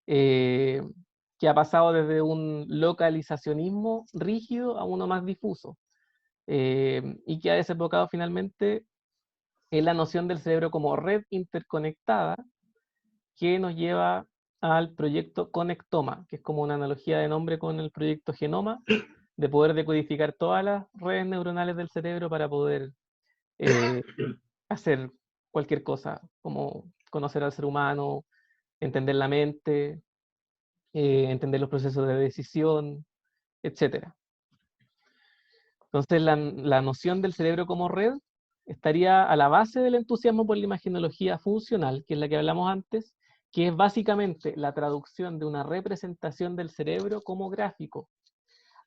que ha pasado desde un localizacionismo rígido a uno más difuso, y que ha desembocado finalmente en la noción del cerebro como red interconectada, que nos lleva al proyecto Conectoma, que es como una analogía de nombre con el proyecto Genoma, de poder decodificar todas las redes neuronales del cerebro para poder hacer cualquier cosa, como conocer al ser humano, entender la mente, entender los procesos de decisión, etc. Entonces la noción del cerebro como red estaría a la base del entusiasmo por la imagenología funcional, que es la que hablamos antes, que es básicamente la traducción de una representación del cerebro como gráfico,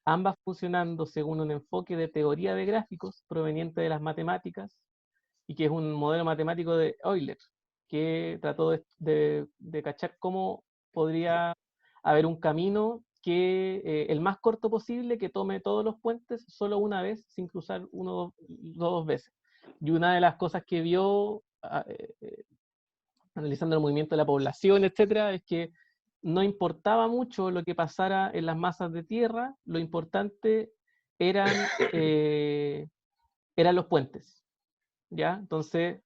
ambas funcionando según un enfoque de teoría de gráficos proveniente de las matemáticas, y que es un modelo matemático de Euler, que trató de cachar cómo podría haber un camino que el más corto posible, que tome todos los puentes solo una vez, sin cruzar uno dos veces. Y una de las cosas que vio, analizando el movimiento de la población, etcétera, es que no importaba mucho lo que pasara en las masas de tierra, lo importante eran, eran los puentes, ¿ya? Entonces,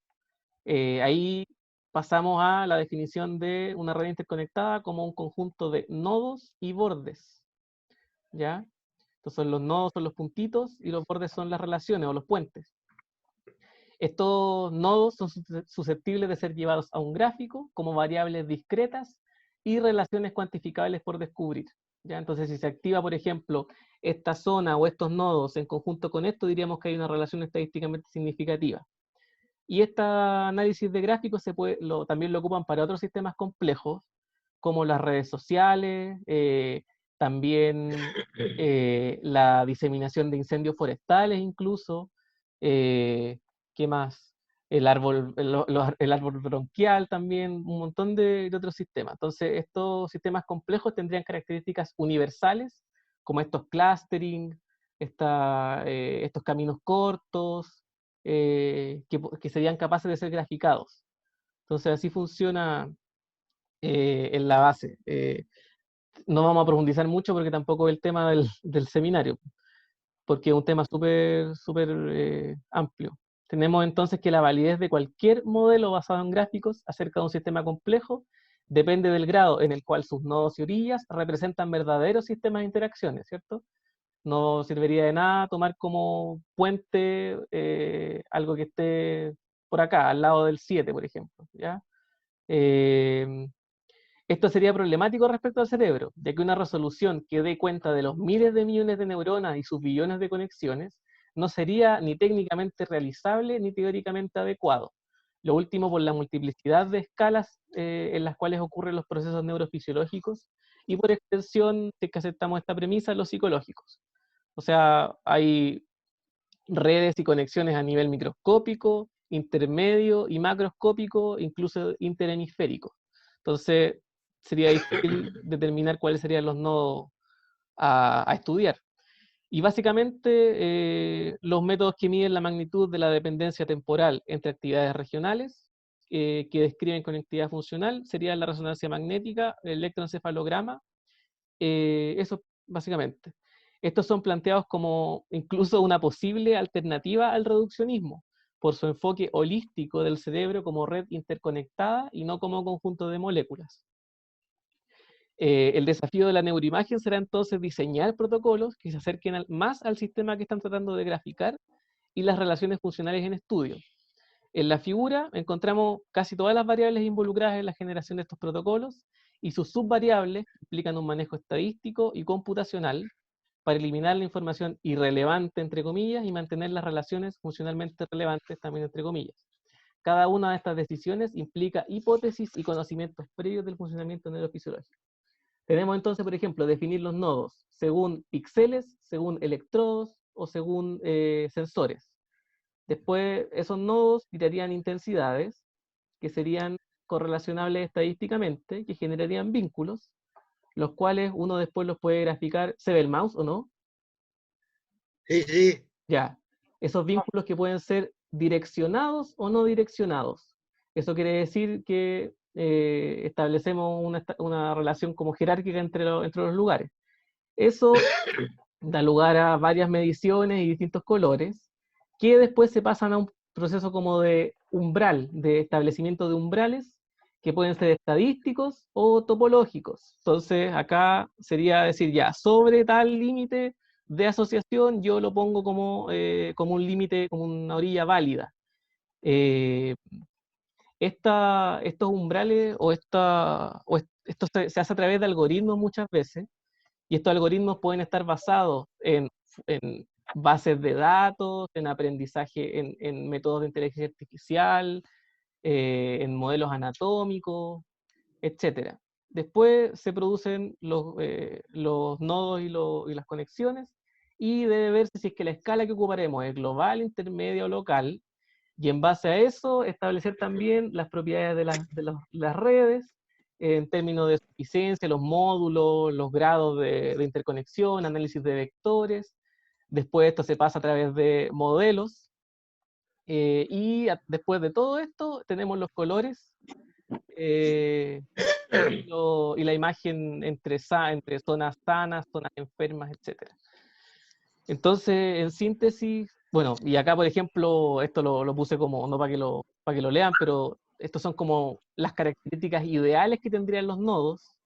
ahí pasamos a la definición de una red interconectada como un conjunto de nodos y bordes, ¿ya? Entonces los nodos son los puntitos y los bordes son las relaciones o los puentes. Estos nodos son susceptibles de ser llevados a un gráfico como variables discretas y relaciones cuantificables por descubrir, ¿ya? Entonces, si se activa, por ejemplo, esta zona o estos nodos en conjunto con esto, diríamos que hay una relación estadísticamente significativa. Y este análisis de gráficos también lo ocupan para otros sistemas complejos, como las redes sociales, también la diseminación de incendios forestales incluso, ¿qué más? El árbol bronquial también, un montón de otros sistemas. Entonces, estos sistemas complejos tendrían características universales, como estos clustering, estos caminos cortos, que serían capaces de ser graficados. Entonces, así funciona en la base. No vamos a profundizar mucho porque tampoco es el tema del seminario, porque es un tema súper amplio. Tenemos entonces que la validez de cualquier modelo basado en gráficos acerca de un sistema complejo depende del grado en el cual sus nodos y orillas representan verdaderos sistemas de interacciones, ¿cierto? No serviría de nada tomar como puente algo que esté por acá, al lado del 7, por ejemplo, ¿ya? Esto sería problemático respecto al cerebro, ya que una resolución que dé cuenta de los miles de millones de neuronas y sus billones de conexiones no sería ni técnicamente realizable ni teóricamente adecuado. Lo último por la multiplicidad de escalas en las cuales ocurren los procesos neurofisiológicos y por extensión, si es que aceptamos esta premisa, los psicológicos. O sea, hay redes y conexiones a nivel microscópico, intermedio y macroscópico, incluso interhemisférico. Entonces, sería difícil determinar cuáles serían los nodos a estudiar. Y básicamente, los métodos que miden la magnitud de la dependencia temporal entre actividades regionales, que describen conectividad funcional, sería la resonancia magnética, el electroencefalograma, eso básicamente. Estos son planteados como incluso una posible alternativa al reduccionismo, por su enfoque holístico del cerebro como red interconectada y no como conjunto de moléculas. El desafío de la neuroimagen será entonces diseñar protocolos que se acerquen más al sistema que están tratando de graficar y las relaciones funcionales en estudio. En la figura encontramos casi todas las variables involucradas en la generación de estos protocolos y sus subvariables implican un manejo estadístico y computacional para eliminar la información irrelevante, entre comillas, y mantener las relaciones funcionalmente relevantes, también entre comillas. Cada una de estas decisiones implica hipótesis y conocimientos previos del funcionamiento neurofisiológico. Tenemos entonces, por ejemplo, definir los nodos según píxeles, según electrodos o según sensores. Después, esos nodos tirarían intensidades que serían correlacionables estadísticamente, que generarían vínculos, los cuales uno después los puede graficar. ¿Se ve el mouse o no? Sí, sí. Ya. Esos vínculos que pueden ser direccionados o no direccionados. Eso quiere decir que establecemos una relación como jerárquica entre los lugares. Eso da lugar a varias mediciones y distintos colores, que después se pasan a un proceso como de umbral, de establecimiento de umbrales, que pueden ser estadísticos o topológicos. Entonces, acá sería decir, ya, sobre tal límite de asociación, yo lo pongo como un límite, como una orilla válida. Estos umbrales esto se hace a través de algoritmos muchas veces, y estos algoritmos pueden estar basados en bases de datos, en aprendizaje, en métodos de inteligencia artificial, en modelos anatómicos, etcétera. Después se producen los nodos y las conexiones, y debe verse si es que la escala que ocuparemos es global, intermedia o local, y en base a eso establecer también las propiedades de las redes, en términos de suficiencia, los módulos, los grados de interconexión, análisis de vectores. Después esto se pasa a través de modelos, después de todo esto tenemos los colores, y la imagen entre zonas sanas, zonas enfermas, etc. Entonces, en síntesis, bueno, y acá, por ejemplo, esto lo puse como, no para que lo lean, pero estos son como las características ideales que tendrían los nodos,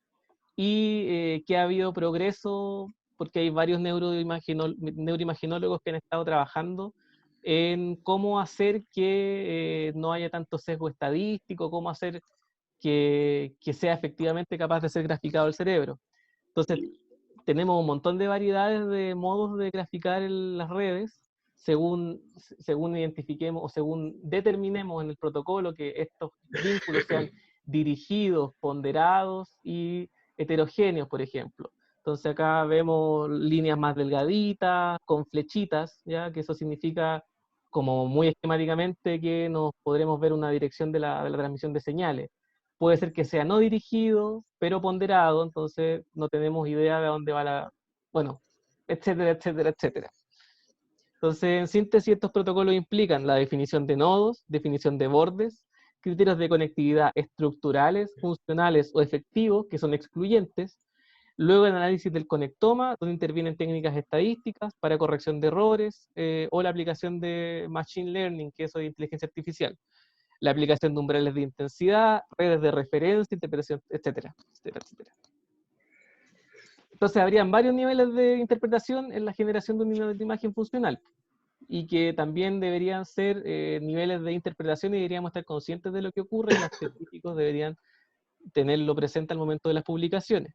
y que ha habido progreso, porque hay varios neuroimaginólogos que han estado trabajando en cómo hacer que no haya tanto sesgo estadístico, cómo hacer que sea efectivamente capaz de ser graficado el cerebro. Entonces, tenemos un montón de variedades de modos de graficar las redes, según identifiquemos o según determinemos en el protocolo que estos vínculos sean dirigidos, ponderados y heterogéneos, por ejemplo. Entonces acá vemos líneas más delgaditas, con flechitas, ¿ya? Que eso significa, como muy esquemáticamente, que nos podremos ver una dirección de la transmisión de señales. Puede ser que sea no dirigido, pero ponderado, entonces no tenemos idea de dónde va bueno, etcétera, etcétera, etcétera. Entonces, en síntesis, estos protocolos implican la definición de nodos, definición de bordes, criterios de conectividad estructurales, funcionales o efectivos, que son excluyentes, luego el análisis del conectoma, donde intervienen técnicas estadísticas para corrección de errores, o la aplicación de Machine Learning, que es de inteligencia artificial, la aplicación de umbrales de intensidad, redes de referencia, interpretación, etcétera, etcétera, etcétera. Entonces, habrían varios niveles de interpretación en la generación de un nivel de imagen funcional, y que también deberían ser niveles de interpretación, y deberíamos estar conscientes de lo que ocurre, y los científicos deberían tenerlo presente al momento de las publicaciones.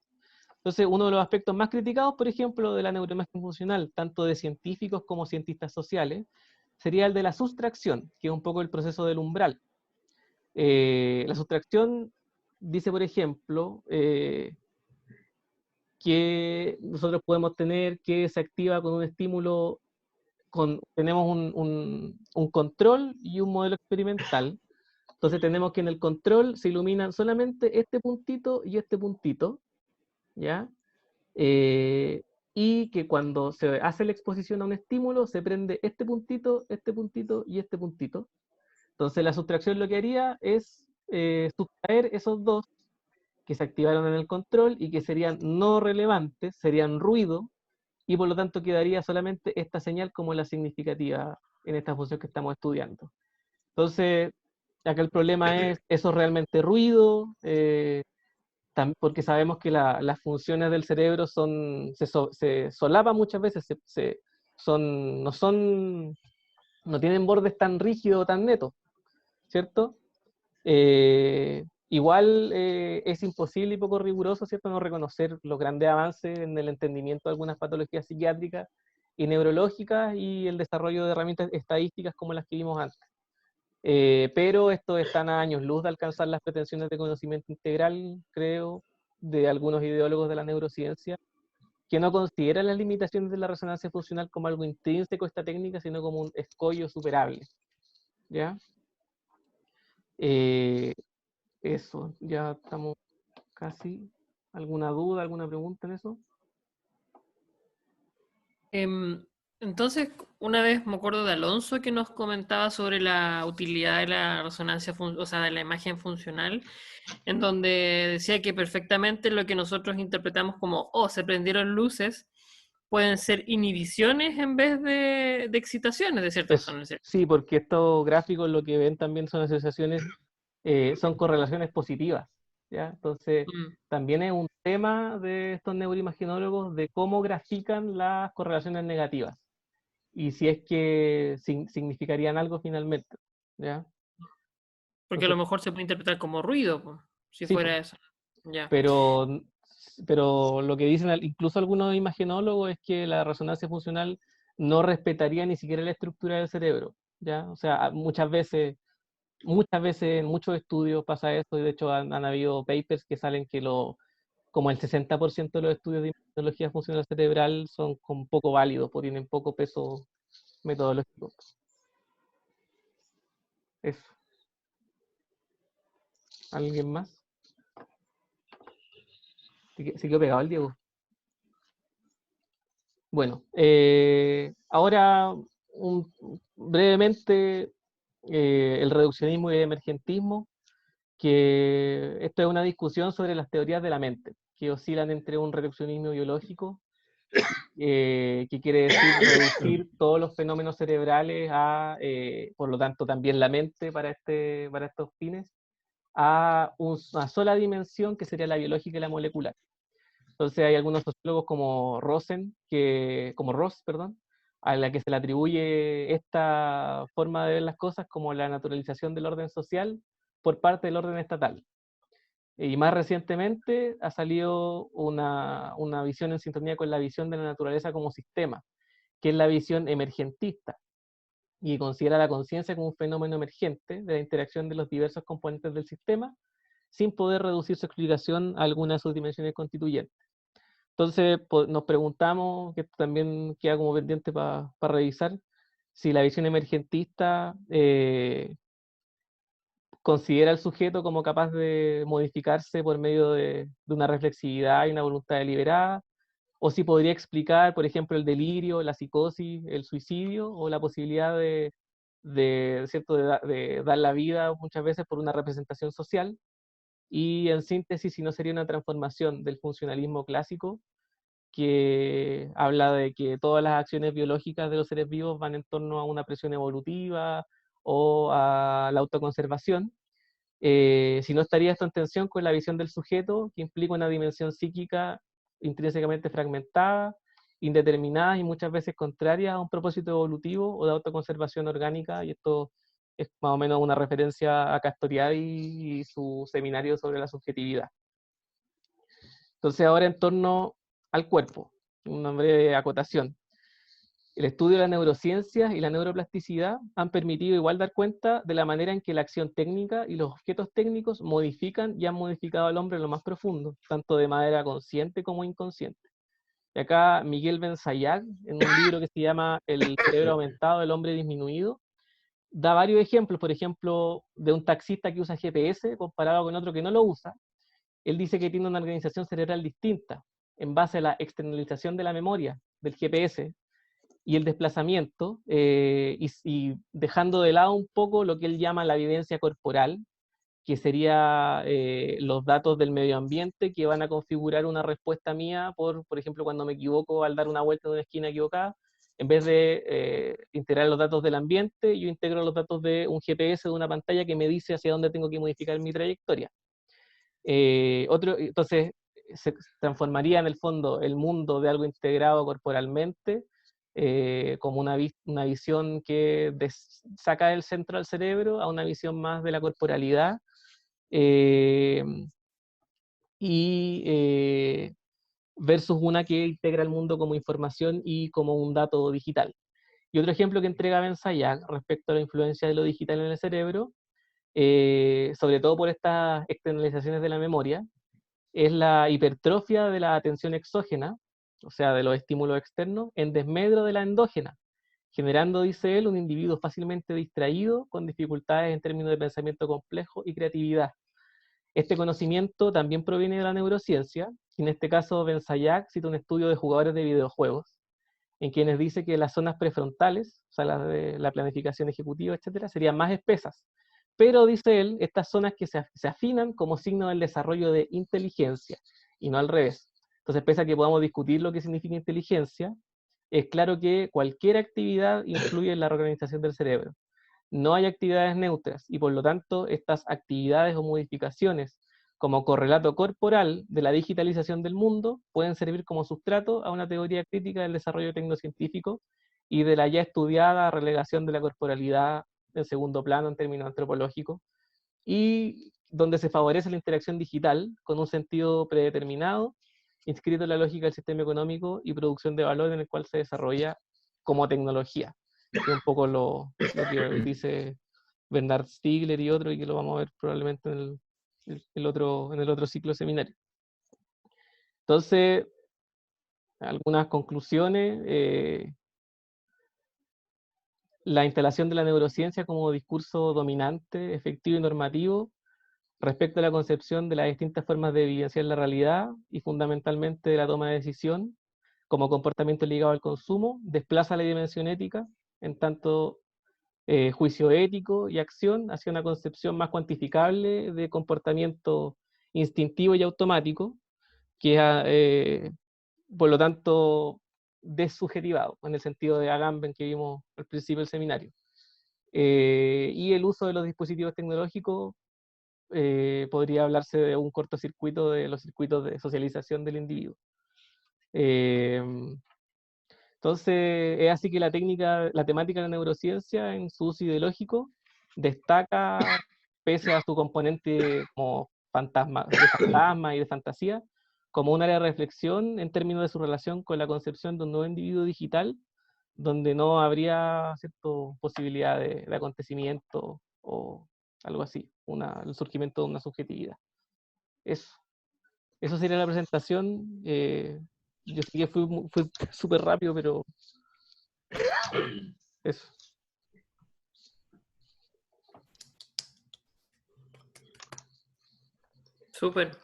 Entonces, uno de los aspectos más criticados, por ejemplo, de la neuroimagen funcional, tanto de científicos como cientistas sociales, sería el de la sustracción, que es un poco el proceso del umbral. La sustracción dice, por ejemplo, que nosotros podemos tener que se activa con un estímulo, tenemos un control y un modelo experimental. Entonces tenemos que en el control se iluminan solamente este puntito y este puntito, ¿ya? Y que cuando se hace la exposición a un estímulo, se prende este puntito y este puntito. Entonces la sustracción lo que haría es sustraer esos dos que se activaron en el control y que serían no relevantes, serían ruido, y por lo tanto quedaría solamente esta señal como la significativa en esta función que estamos estudiando. Entonces, acá el problema es, ¿eso es realmente ruido? Porque sabemos que las funciones del cerebro se solapan muchas veces, no tienen bordes tan rígidos o tan netos, ¿cierto? Igual es imposible y poco riguroso, ¿cierto?, no reconocer los grandes avances en el entendimiento de algunas patologías psiquiátricas y neurológicas, y el desarrollo de herramientas estadísticas como las que vimos antes. Pero esto están a años luz de alcanzar las pretensiones de conocimiento integral, creo, de algunos ideólogos de la neurociencia, que no consideran las limitaciones de la resonancia funcional como algo intrínseco a esta técnica, sino como un escollo superable. ¿Ya? Eso, ya estamos casi. ¿Alguna duda, alguna pregunta en eso? Entonces, una vez me acuerdo de Alonso que nos comentaba sobre la utilidad de la resonancia, o sea, de la imagen funcional, en donde decía que perfectamente lo que nosotros interpretamos como, oh, se prendieron luces, pueden ser inhibiciones en vez de excitaciones de ciertas zonas. Sí, porque estos gráficos lo que ven también son asociaciones, son correlaciones positivas, ¿ya? Entonces, también es un tema de estos neuroimaginólogos de cómo grafican las correlaciones negativas, y si es que significarían algo finalmente, ¿ya? Porque a lo mejor se puede interpretar como ruido, si sí, fuera eso. Ya. Pero lo que dicen incluso algunos imagenólogos es que la resonancia funcional no respetaría ni siquiera la estructura del cerebro, ¿ya? O sea, muchas veces en muchos estudios pasa eso, y de hecho han habido papers que salen que como el 60% de los estudios de inmunología funcional cerebral son con poco válidos, porque tienen poco peso metodológico. Eso. ¿Alguien más? ¿Se quedó pegado el Diego? Bueno, ahora brevemente el reduccionismo y el emergentismo, que esto es una discusión sobre las teorías de la mente, que oscilan entre un reduccionismo biológico, que quiere decir reducir todos los fenómenos cerebrales a, por lo tanto también la mente para estos fines, a una sola dimensión que sería la biológica y la molecular. Entonces hay algunos sociólogos como Ross, perdón, a la que se le atribuye esta forma de ver las cosas como la naturalización del orden social por parte del orden estatal. Y más recientemente ha salido una visión en sintonía con la visión de la naturaleza como sistema, que es la visión emergentista, y considera la conciencia como un fenómeno emergente de la interacción de los diversos componentes del sistema, sin poder reducir su explicación a alguna de sus dimensiones constituyentes. Entonces nos preguntamos, que esto también queda como pendiente para revisar, si la visión emergentista considera al sujeto como capaz de modificarse por medio de una reflexividad y una voluntad deliberada, o si podría explicar, por ejemplo, el delirio, la psicosis, el suicidio, o la posibilidad ¿cierto? De dar la vida muchas veces por una representación social. Y en síntesis, si no sería una transformación del funcionalismo clásico, que habla de que todas las acciones biológicas de los seres vivos van en torno a una presión evolutiva o a la autoconservación, si no estaría esto en tensión con la visión del sujeto, que implica una dimensión psíquica intrínsecamente fragmentada, indeterminada y muchas veces contraria a un propósito evolutivo o de autoconservación orgánica, y esto es más o menos una referencia a Castoriadis y su seminario sobre la subjetividad. Entonces ahora en torno al cuerpo, una breve acotación. El estudio de las neurociencias y la neuroplasticidad han permitido igual dar cuenta de la manera en que la acción técnica y los objetos técnicos modifican y han modificado al hombre en lo más profundo, tanto de manera consciente como inconsciente. Y acá Miguel Ben-Sayag, en un libro que se llama El cerebro aumentado, el hombre disminuido, da varios ejemplos, por ejemplo, de un taxista que usa GPS comparado con otro que no lo usa. Él dice que tiene una organización cerebral distinta, en base a la externalización de la memoria del GPS y el desplazamiento, y dejando de lado un poco lo que él llama la vivencia corporal, que sería los datos del medio ambiente que van a configurar una respuesta mía por ejemplo, cuando me equivoco al dar una vuelta en una esquina equivocada. En vez de integrar los datos del ambiente, yo integro los datos de un GPS, de una pantalla que me dice hacia dónde tengo que modificar mi trayectoria. Entonces, se transformaría en el fondo el mundo de algo integrado corporalmente, como una visión que saca del centro al cerebro a una visión más de la corporalidad, versus una que integra el mundo como información y como un dato digital. Y otro ejemplo que entrega Ben-Sayag respecto a la influencia de lo digital en el cerebro, sobre todo por estas externalizaciones de la memoria, es la hipertrofia de la atención exógena, o sea, de los estímulos externos, en desmedro de la endógena, generando, dice él, un individuo fácilmente distraído, con dificultades en términos de pensamiento complejo y creatividad. Este conocimiento también proviene de la neurociencia, y en este caso Ben-Sayag cita un estudio de jugadores de videojuegos, en quienes dice que las zonas prefrontales, o sea, las de la planificación ejecutiva, etcétera, serían más espesas. Pero, dice él, estas zonas que se afinan como signo del desarrollo de inteligencia, y no al revés. Entonces, pese a que podamos discutir lo que significa inteligencia, es claro que cualquier actividad influye en la reorganización del cerebro. No hay actividades neutras, y por lo tanto, estas actividades o modificaciones como correlato corporal de la digitalización del mundo pueden servir como sustrato a una teoría crítica del desarrollo tecnocientífico y de la ya estudiada relegación de la corporalidad en segundo plano en términos antropológicos, y donde se favorece la interacción digital con un sentido predeterminado, inscrito en la lógica del sistema económico y producción de valor en el cual se desarrolla como tecnología, que es un poco lo que dice Bernard Stiegler y otro, y que lo vamos a ver probablemente en el otro ciclo de seminario. Entonces, algunas conclusiones. La instalación de la neurociencia como discurso dominante, efectivo y normativo respecto a la concepción de las distintas formas de evidenciar la realidad y fundamentalmente de la toma de decisión como comportamiento ligado al consumo, desplaza la dimensión ética, en tanto juicio ético y acción, hacia una concepción más cuantificable de comportamiento instintivo y automático, que es, por lo tanto, desubjetivado, en el sentido de Agamben que vimos al principio del seminario. Y el uso de los dispositivos tecnológicos podría hablarse de un cortocircuito de los circuitos de socialización del individuo. Entonces, es así que la temática de la neurociencia en su uso ideológico destaca, pese a su componente como fantasma y de fantasía, como un área de reflexión en términos de su relación con la concepción de un nuevo individuo digital, donde no habría cierta posibilidad de acontecimiento o algo así, el surgimiento de una subjetividad. Eso sería la presentación. Yo sé que fue súper rápido, pero eso. Súper.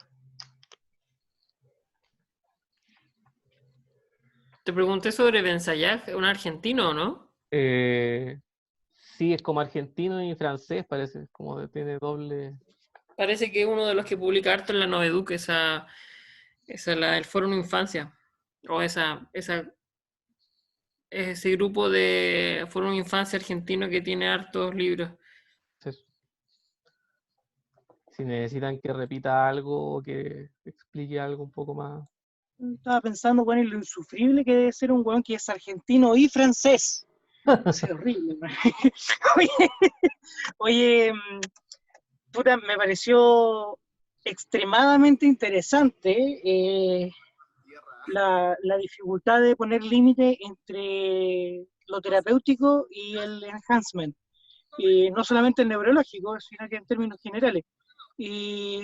Te pregunté sobre Benzayag, un argentino, ¿no? Sí, es como argentino y francés, parece, como tiene doble. Parece que es uno de los que publica harto en la Noveduc, el Foro Infancia. O ese grupo de Foro Infancia argentino que tiene hartos libros. Si necesitan que repita algo o que explique algo un poco más. Estaba pensando, bueno, en lo insufrible que debe ser un weón que es argentino y francés. Es horrible. Oye, puta, me pareció extremadamente interesante la dificultad de poner límite entre lo terapéutico y el enhancement. No solamente el neurológico, sino que en términos generales. Y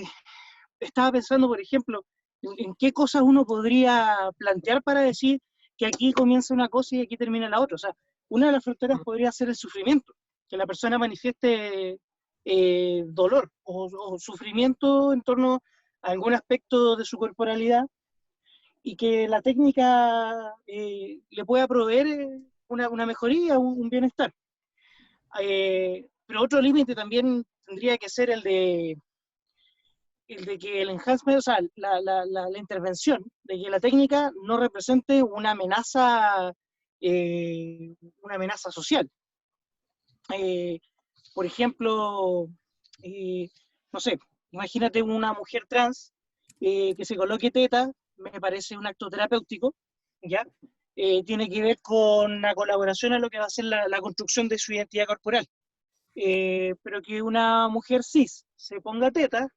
estaba pensando, por ejemplo, en qué cosas uno podría plantear para decir que aquí comienza una cosa y aquí termina la otra. O sea, una de las fronteras podría ser el sufrimiento, que la persona manifieste dolor o sufrimiento en torno a algún aspecto de su corporalidad y que la técnica le pueda proveer una mejoría, un bienestar. Pero otro límite también tendría que ser el de que el enhancement, o sea, la intervención, de que la técnica no represente una amenaza social. Por ejemplo, no sé, imagínate una mujer trans que se coloque teta, me parece un acto terapéutico, ¿ya? Tiene que ver con la colaboración a lo que va a ser la construcción de su identidad corporal. Pero que una mujer cis se ponga teta,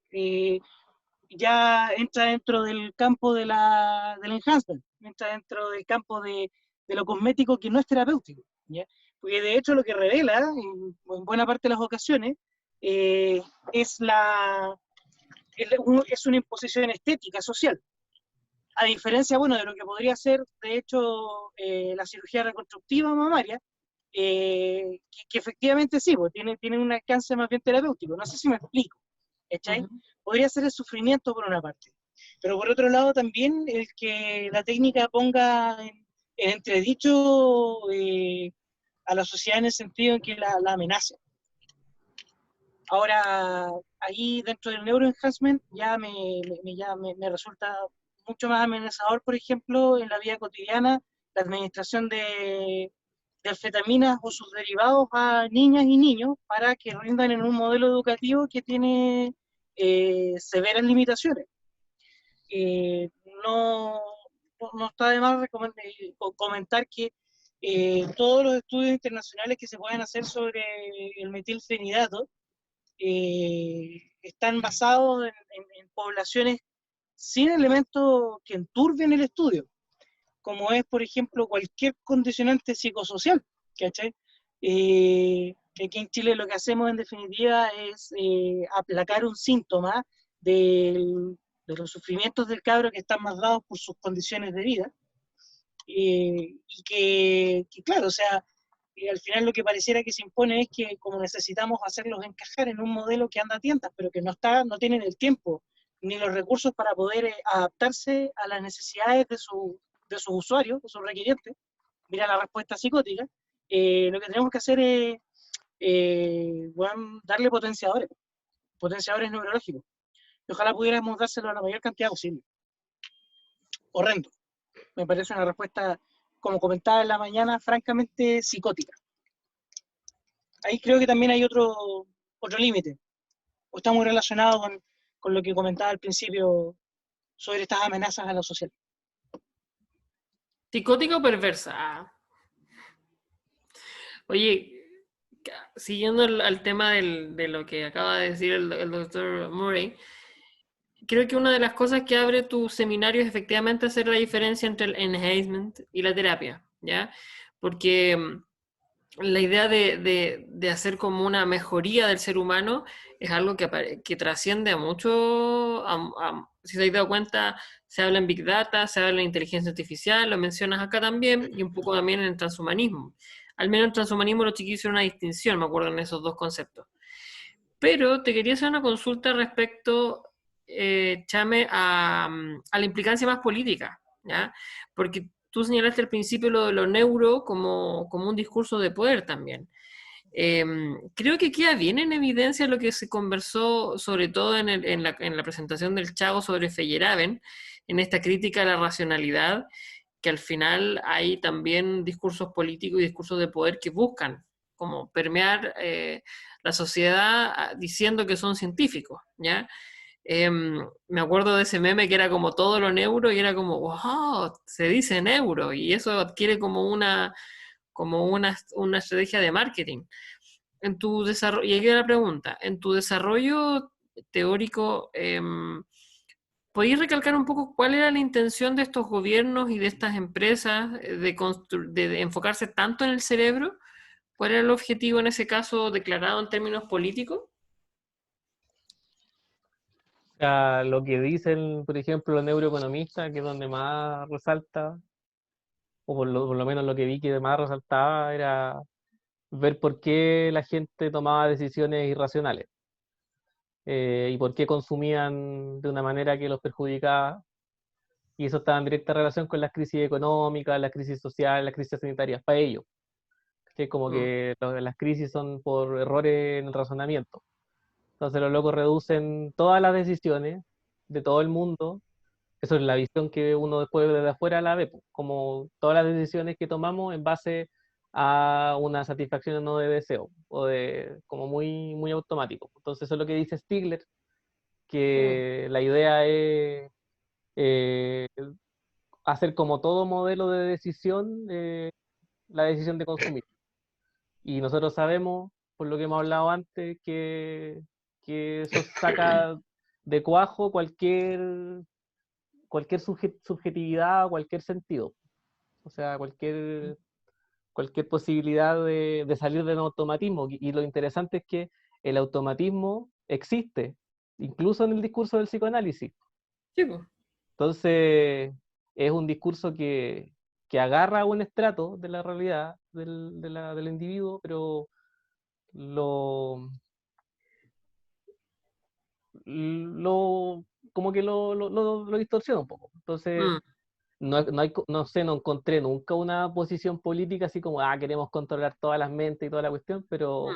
ya entra dentro del campo del enhancement, entra dentro del campo de lo cosmético que no es terapéutico, ¿ya? Porque de hecho lo que revela, en buena parte de las ocasiones, es una imposición estética social. A diferencia, bueno, de lo que podría ser, de hecho, la cirugía reconstructiva mamaria, que efectivamente sí, pues, tiene un alcance más bien terapéutico. No sé si me explico. ¿Cachai? Podría ser el sufrimiento por una parte, pero por otro lado también el que la técnica ponga en entredicho a la sociedad en el sentido en que la amenaza. Ahora, ahí dentro del neuroenhancement ya me resulta mucho más amenazador, por ejemplo, en la vida cotidiana, la administración de anfetaminas o sus derivados a niñas y niños para que rindan en un modelo educativo que tiene severas limitaciones. No está de más comentar que todos los estudios internacionales que se pueden hacer sobre el metilfenidato están basados en poblaciones sin elementos que enturbien el estudio. como es, por ejemplo, cualquier condicionante psicosocial, ¿cachai? Que aquí en Chile lo que hacemos en definitiva es aplacar un síntoma de los sufrimientos del cabro que están más dados por sus condiciones de vida, y que, claro, o sea, al final lo que pareciera que se impone es que como necesitamos hacerlos encajar en un modelo que anda a tientas, pero que no tienen el tiempo ni los recursos para poder adaptarse a las necesidades de sus usuarios, de sus requirientes, mira la respuesta psicótica, lo que tenemos que hacer es bueno, darle potenciadores neurológicos. Y ojalá pudiéramos dárselo a la mayor cantidad posible. Horrendo. Me parece una respuesta, como comentaba en la mañana, francamente psicótica. Ahí creo que también hay otro límite, o está muy relacionado con lo que comentaba al principio sobre estas amenazas a lo social. ¿Psicótica o perversa? Ah. Oye, siguiendo al tema de lo que acaba de decir el doctor Murray, creo que una de las cosas que abre tu seminario es efectivamente hacer la diferencia entre el enhancement y la terapia, ¿ya? Porque la idea de hacer como una mejoría del ser humano es algo que trasciende a mucho, si te has dado cuenta, se habla en Big Data, se habla en inteligencia artificial, lo mencionas acá también, y un poco también en el transhumanismo. Al menos en transhumanismo los chiquillos hicieron una distinción, me acuerdo, en esos dos conceptos. Pero te quería hacer una consulta respecto, Chame, a la implicancia más política, ¿ya? Porque tú señalaste al principio lo de lo neuro como un discurso de poder también. Creo que queda bien en evidencia lo que se conversó, sobre todo en la presentación del Chago sobre Feyerabend, en esta crítica a la racionalidad, que al final hay también discursos políticos y discursos de poder que buscan como permear la sociedad diciendo que son científicos, ¿ya? Me acuerdo de ese meme que era como todo lo neuro y era como, wow, se dice neuro, y eso adquiere como una estrategia de marketing. En tu desarrollo, y aquí la pregunta, en tu desarrollo teórico, ¿podéis recalcar un poco cuál era la intención de estos gobiernos y de estas empresas de enfocarse tanto en el cerebro? ¿Cuál era el objetivo en ese caso declarado en términos políticos? Sea, lo que dicen, por ejemplo, los neuroeconomistas, que es donde más resalta, o por lo menos lo que vi que más resaltaba, era ver por qué la gente tomaba decisiones irracionales y por qué consumían de una manera que los perjudicaba. Y eso estaba en directa relación con las crisis económicas, las crisis sociales, las crisis sanitarias, para ellos. Que como que las crisis son por errores en el razonamiento. Entonces los locos reducen todas las decisiones de todo el mundo. Eso es la visión que uno después desde afuera la ve, pues, como todas las decisiones que tomamos en base a una satisfacción o no de deseo, o de como muy, muy automático. Entonces eso es lo que dice Stigler, que la idea es eh, hacer como todo modelo de decisión, la decisión de consumir. Y nosotros sabemos, por lo que hemos hablado antes, que eso saca de cuajo cualquier subjetividad, cualquier sentido. O sea, cualquier posibilidad de salir del automatismo. Y lo interesante es que el automatismo existe, incluso en el discurso del psicoanálisis. Sí, pues. Entonces, es un discurso que agarra un estrato de la realidad del individuo, pero lo como que lo distorsiona un poco. Entonces, no sé, no encontré nunca una posición política así como, queremos controlar todas las mentes y toda la cuestión, pero,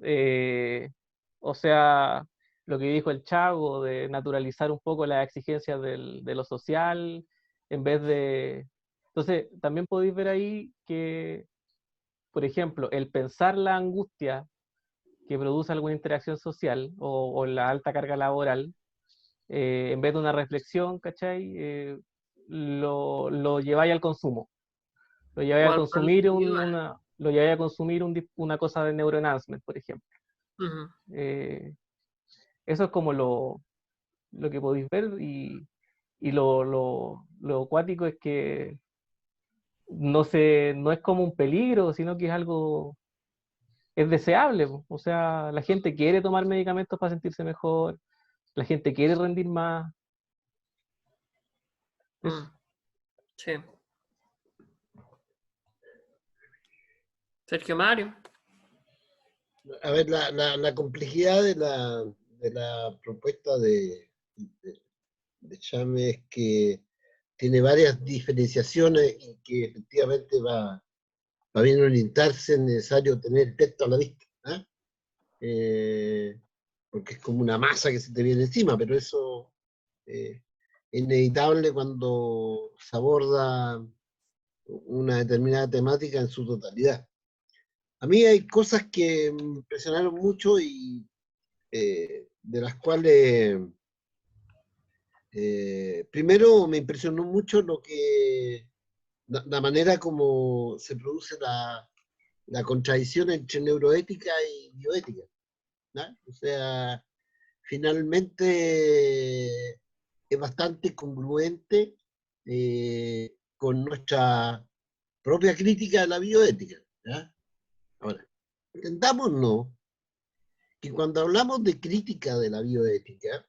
eh, o sea, lo que dijo el Chago de naturalizar un poco las exigencias de lo social, en vez de... Entonces, también podéis ver ahí que, por ejemplo, el pensar la angustia que produce alguna interacción social o la alta carga laboral, en vez de una reflexión, ¿cachai? Lo lleváis al consumo. Lo lleváis O a al plano consumir individual. lo lleváis a consumir una cosa de neuroenhancement, por ejemplo. Ujú. Eso es como lo que podéis ver y lo acuático es que no es como un peligro, sino que es algo, es deseable, po. O sea, la gente quiere tomar medicamentos para sentirse mejor, la gente quiere rendir más. Eso. Mm, sí. Sergio Mario. A ver, la complejidad de la propuesta de Chame es que tiene varias diferenciaciones y que efectivamente va bien orientarse, es necesario tener el texto a la vista, ¿ah? Porque es como una masa que se te viene encima, pero eso es inevitable cuando se aborda una determinada temática en su totalidad. A mí hay cosas que me impresionaron mucho y de las cuales primero me impresionó mucho la manera como se produce la contradicción entre neuroética y bioética, ¿no? O sea, finalmente es bastante congruente con nuestra propia crítica de la bioética, ¿ya? Ahora, entendámonos que cuando hablamos de crítica de la bioética,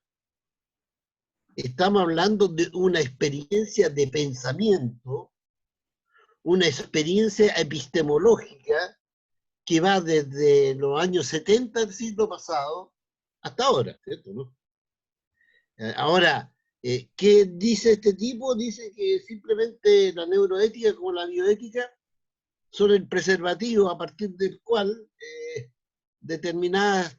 estamos hablando de una experiencia de pensamiento, una experiencia epistemológica que va desde los años 70 del siglo pasado hasta ahora, ¿cierto? ¿No? Ahora, ¿qué dice este tipo? Dice que simplemente la neuroética como la bioética son el preservativo a partir del cual determinados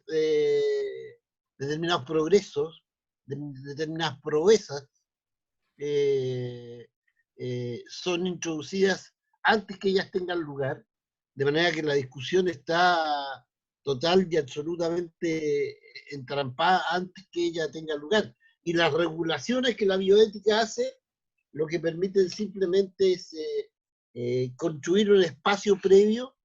progresos, determinadas proezas son introducidas antes que ellas tengan lugar, de manera que la discusión está total y absolutamente entrampada antes que ella tenga lugar. Y las regulaciones que la bioética hace, lo que permiten simplemente es construir un espacio previo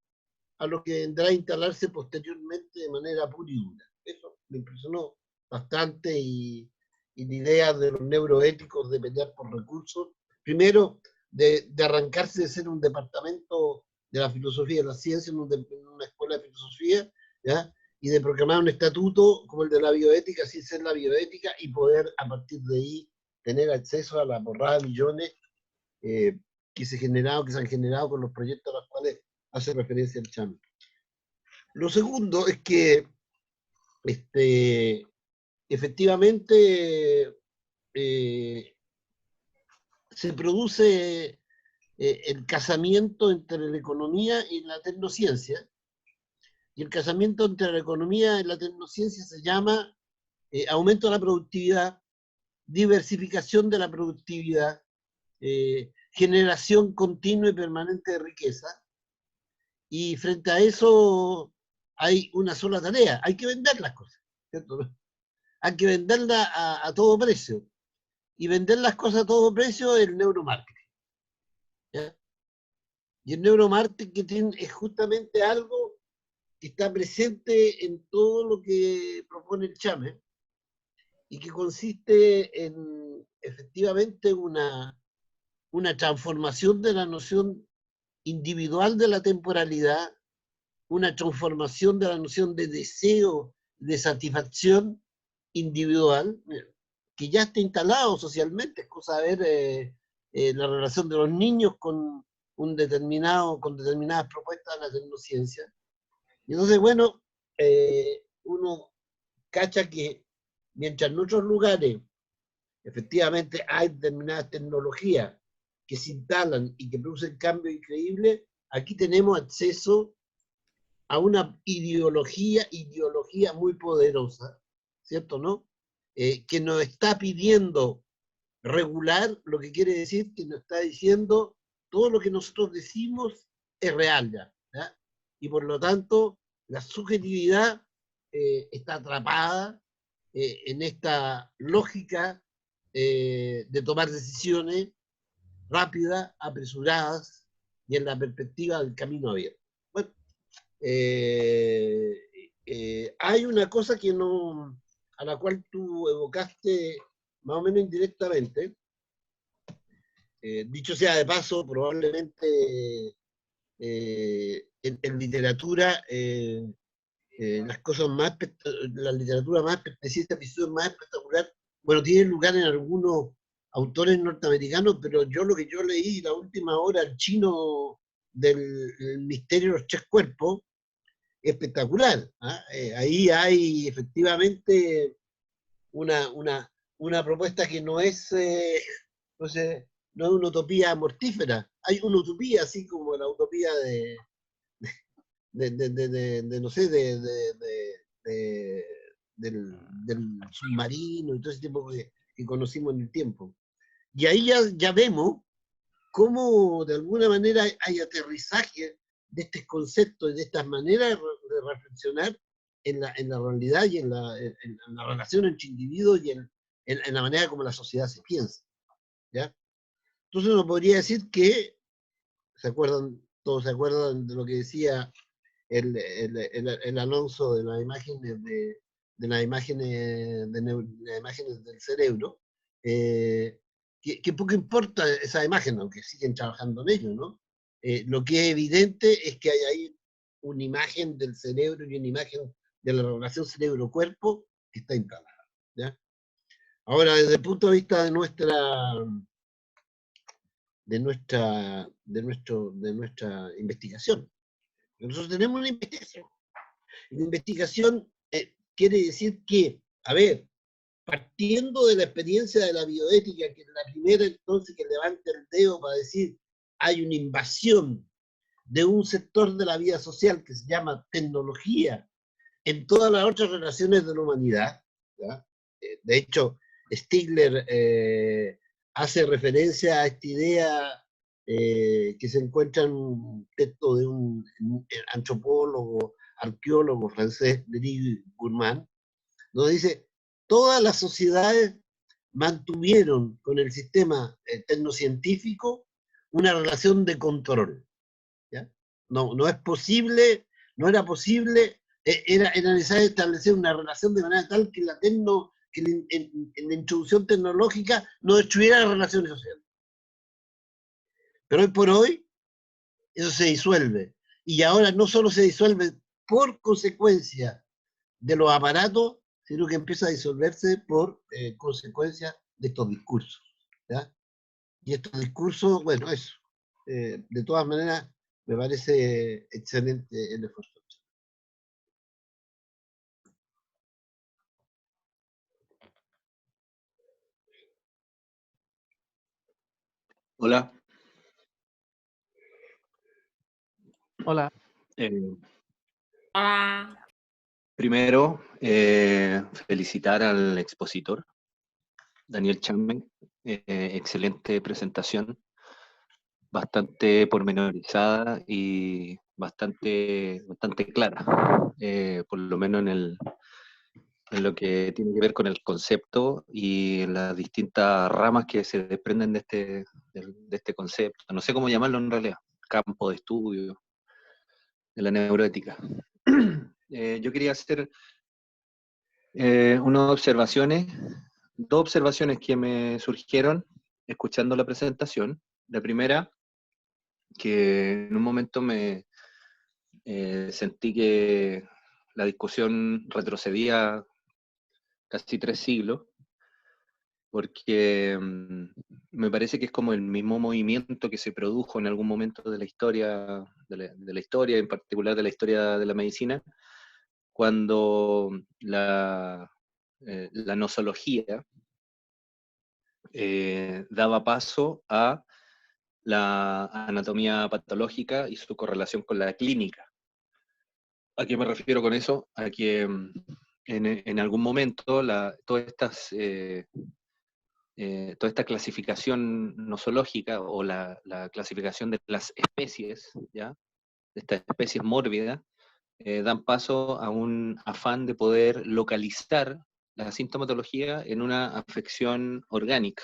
a lo que vendrá a instalarse posteriormente de manera pura y dura. Eso me impresionó bastante y la idea de los neuroéticos de pelear por recursos, primero de arrancarse de ser un departamento de la filosofía y de la ciencia en una escuela de filosofía, ¿ya? Y de proclamar un estatuto como el de la bioética sin ser la bioética y poder a partir de ahí tener acceso a la porrada de millones que se han generado con los proyectos a los cuales hace referencia el Chame. Lo segundo es que efectivamente se produce el casamiento entre la economía y la tecnociencia, y el casamiento entre la economía y la tecnociencia se llama aumento de la productividad, diversificación de la productividad, generación continua y permanente de riqueza, y frente a eso hay una sola tarea, hay que vender las cosas, ¿cierto? Hay que venderlas a todo precio, y vender las cosas a todo precio es el neuromarketing, ¿ya? Y el neuromarketing es justamente algo que está presente en todo lo que propone el Chame, y que consiste en efectivamente una transformación de la noción individual de la temporalidad, una transformación de la noción de deseo, de satisfacción individual, que ya está instalado socialmente. Es cosa de ver la relación de los niños con determinadas propuestas de la tecnociencia. Y entonces, bueno, uno cacha que mientras en otros lugares efectivamente hay determinadas tecnologías que se instalan y que producen cambios increíbles, aquí tenemos acceso a una ideología muy poderosa, ¿cierto, no? Que nos está pidiendo regular, lo que quiere decir que nos está diciendo todo lo que nosotros decimos es real ya, ¿ya? Y por lo tanto la subjetividad está atrapada en esta lógica de tomar decisiones rápidas, apresuradas y en la perspectiva del camino abierto. Bueno, hay una cosa que no, a la cual tú evocaste más o menos indirectamente, Dicho sea de paso, probablemente en literatura, las cosas más, la literatura más, de ciencia ficción más espectacular, bueno, tiene lugar en algunos autores norteamericanos, pero lo que yo leí la última hora, el chino del el misterio de los tres cuerpos, espectacular. ¿Ah? Ahí hay efectivamente una, una, una propuesta que no es, no sé, no es una utopía mortífera, hay una utopía así como la utopía no sé, del submarino y todo ese tiempo que conocimos en el tiempo. Y ahí ya vemos cómo de alguna manera hay aterrizaje de estos conceptos y de estas maneras de reflexionar en la realidad y en la relación entre individuos y en la manera como la sociedad se piensa. ¿Ya? Entonces uno podría decir que, todos se acuerdan de lo que decía el Alonso de las imágenes de las imágenes, las imágenes del cerebro, que poco importa esa imagen, aunque siguen trabajando en ello, ¿no? Lo que es evidente es que hay ahí una imagen del cerebro y una imagen de la relación cerebro-cuerpo que está instalada. ¿Ya? Ahora, desde el punto de vista de nuestra investigación, nosotros tenemos una investigación. La investigación quiere decir que, a ver, partiendo de la experiencia de la bioética, que es la primera entonces que levanta el dedo para decir hay una invasión de un sector de la vida social que se llama tecnología en todas las otras relaciones de la humanidad. ¿Ya? De hecho, Stigler hace referencia a esta idea que se encuentra en un texto de un antropólogo, arqueólogo francés, Denis Gourmand, donde dice, todas las sociedades mantuvieron con el sistema tecnocientífico una relación de control. ¿Ya? No es posible, no era posible, era necesario establecer una relación de manera tal que en la introducción tecnológica no destruyera las relaciones sociales. Pero hoy por hoy eso se disuelve. Y ahora no solo se disuelve por consecuencia de los aparatos, sino que empieza a disolverse por consecuencia de estos discursos. ¿Ya? Y estos discursos, bueno, eso. De todas maneras, me parece excelente el esfuerzo. Hola. Hola. Ah, Primero, felicitar al expositor, Daniel Chapman. Excelente presentación, bastante pormenorizada y bastante clara, por lo menos en lo que tiene que ver con el concepto y en las distintas ramas que se desprenden de este concepto. No sé cómo llamarlo en realidad, campo de estudio de la neuroética. Yo quería hacer unas observaciones, dos observaciones que me surgieron escuchando la presentación. La primera, que en un momento me sentí que la discusión retrocedía casi 3 siglos, porque me parece que es como el mismo movimiento que se produjo en algún momento de la historia, de la historia, en particular de la historia de la medicina, cuando la nosología daba paso a la anatomía patológica y su correlación con la clínica. ¿A qué me refiero con eso? A que en algún momento toda esta clasificación nosológica o la clasificación de las especies, ¿ya? De estas especies mórbidas, dan paso a un afán de poder localizar la sintomatología en una afección orgánica,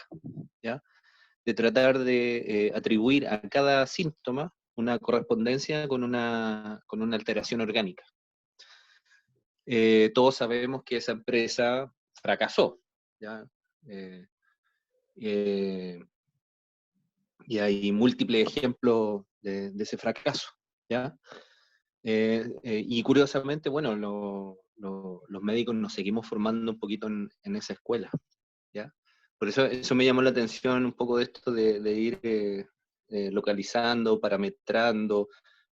¿ya? De tratar de atribuir a cada síntoma una correspondencia con una alteración orgánica. Todos sabemos que esa empresa fracasó, ¿ya? y hay múltiples ejemplos de ese fracaso, ¿ya? Y curiosamente, bueno, los médicos nos seguimos formando un poquito en esa escuela, ¿ya? Por eso me llamó la atención un poco de esto de ir localizando, parametrando,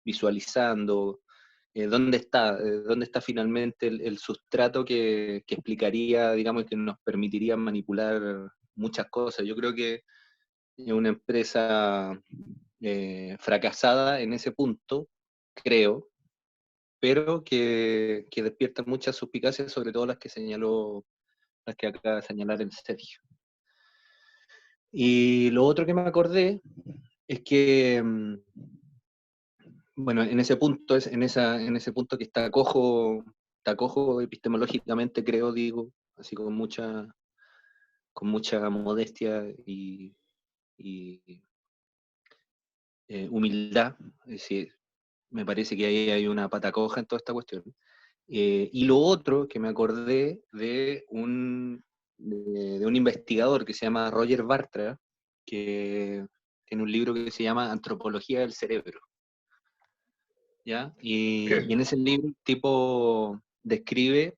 visualizando, dónde está finalmente el sustrato que explicaría, digamos, que nos permitiría manipular muchas cosas. Yo creo que es una empresa fracasada en ese punto, creo, pero que despierta muchas suspicacias, sobre todo las que acaba de señalar el Sergio. Y lo otro que me acordé es que, bueno, en ese punto que está cojo epistemológicamente, creo, digo, así con mucha modestia y humildad, es decir, me parece que ahí hay una pata coja en toda esta cuestión. Y lo otro que me acordé de un investigador que se llama Roger Bartra, que tiene un libro que se llama Antropología del Cerebro, ¿ya? Y en ese libro el tipo describe,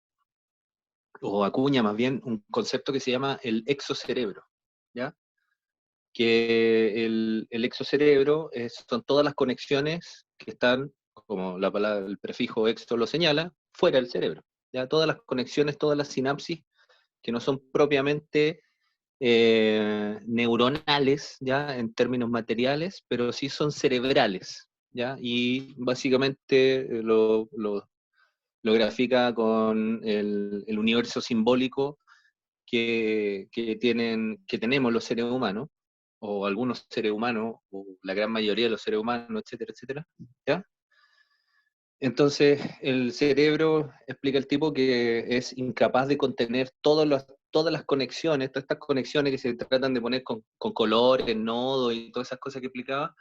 o acuña más bien, un concepto que se llama el exocerebro, ¿ya? Que el exocerebro son todas las conexiones que están, como el prefijo exo lo señala, fuera del cerebro, ¿ya? Todas las conexiones, todas las sinapsis que no son propiamente neuronales, ¿ya? En términos materiales, pero sí son cerebrales, ¿ya? Y básicamente lo grafica con el universo simbólico que tenemos los seres humanos, o algunos seres humanos, o la gran mayoría de los seres humanos, etcétera, etcétera, ¿ya? Entonces, el cerebro, explica el tipo, que es incapaz de contener todas las conexiones, todas estas conexiones que se tratan de poner con colores, nodos y todas esas cosas que explicaba.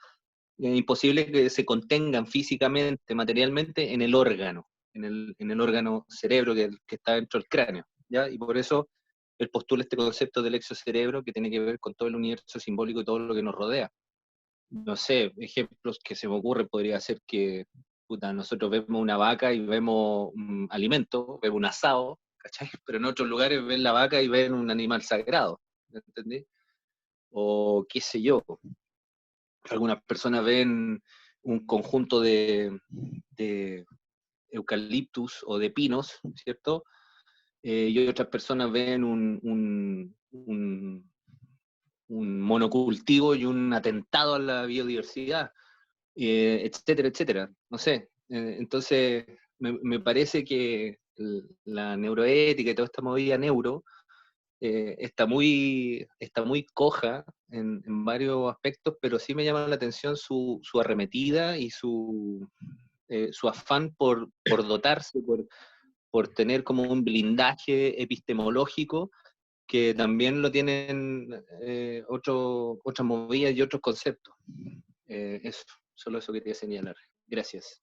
Es imposible que se contengan físicamente, materialmente, en el órgano, en el órgano cerebro que está dentro del cráneo, ¿ya? Y por eso él postula este concepto del exocerebro, que tiene que ver con todo el universo simbólico y todo lo que nos rodea. No sé, ejemplos que se me ocurren podría ser que nosotros vemos una vaca y vemos un alimento, vemos un asado, ¿cachai? Pero en otros lugares ven la vaca y ven un animal sagrado, ¿entendés? O qué sé yo, algunas personas ven un conjunto de eucaliptus o de pinos, ¿cierto? Y otras personas ven un monocultivo y un atentado a la biodiversidad, etcétera, etcétera. No sé. Entonces, me parece que la neuroética y toda esta movida neuro está muy coja en varios aspectos, pero sí me llama la atención su arremetida y su afán por dotarse, por tener como un blindaje epistemológico, que también lo tienen otras movidas y otros conceptos. Eso, solo eso quería señalar. Gracias.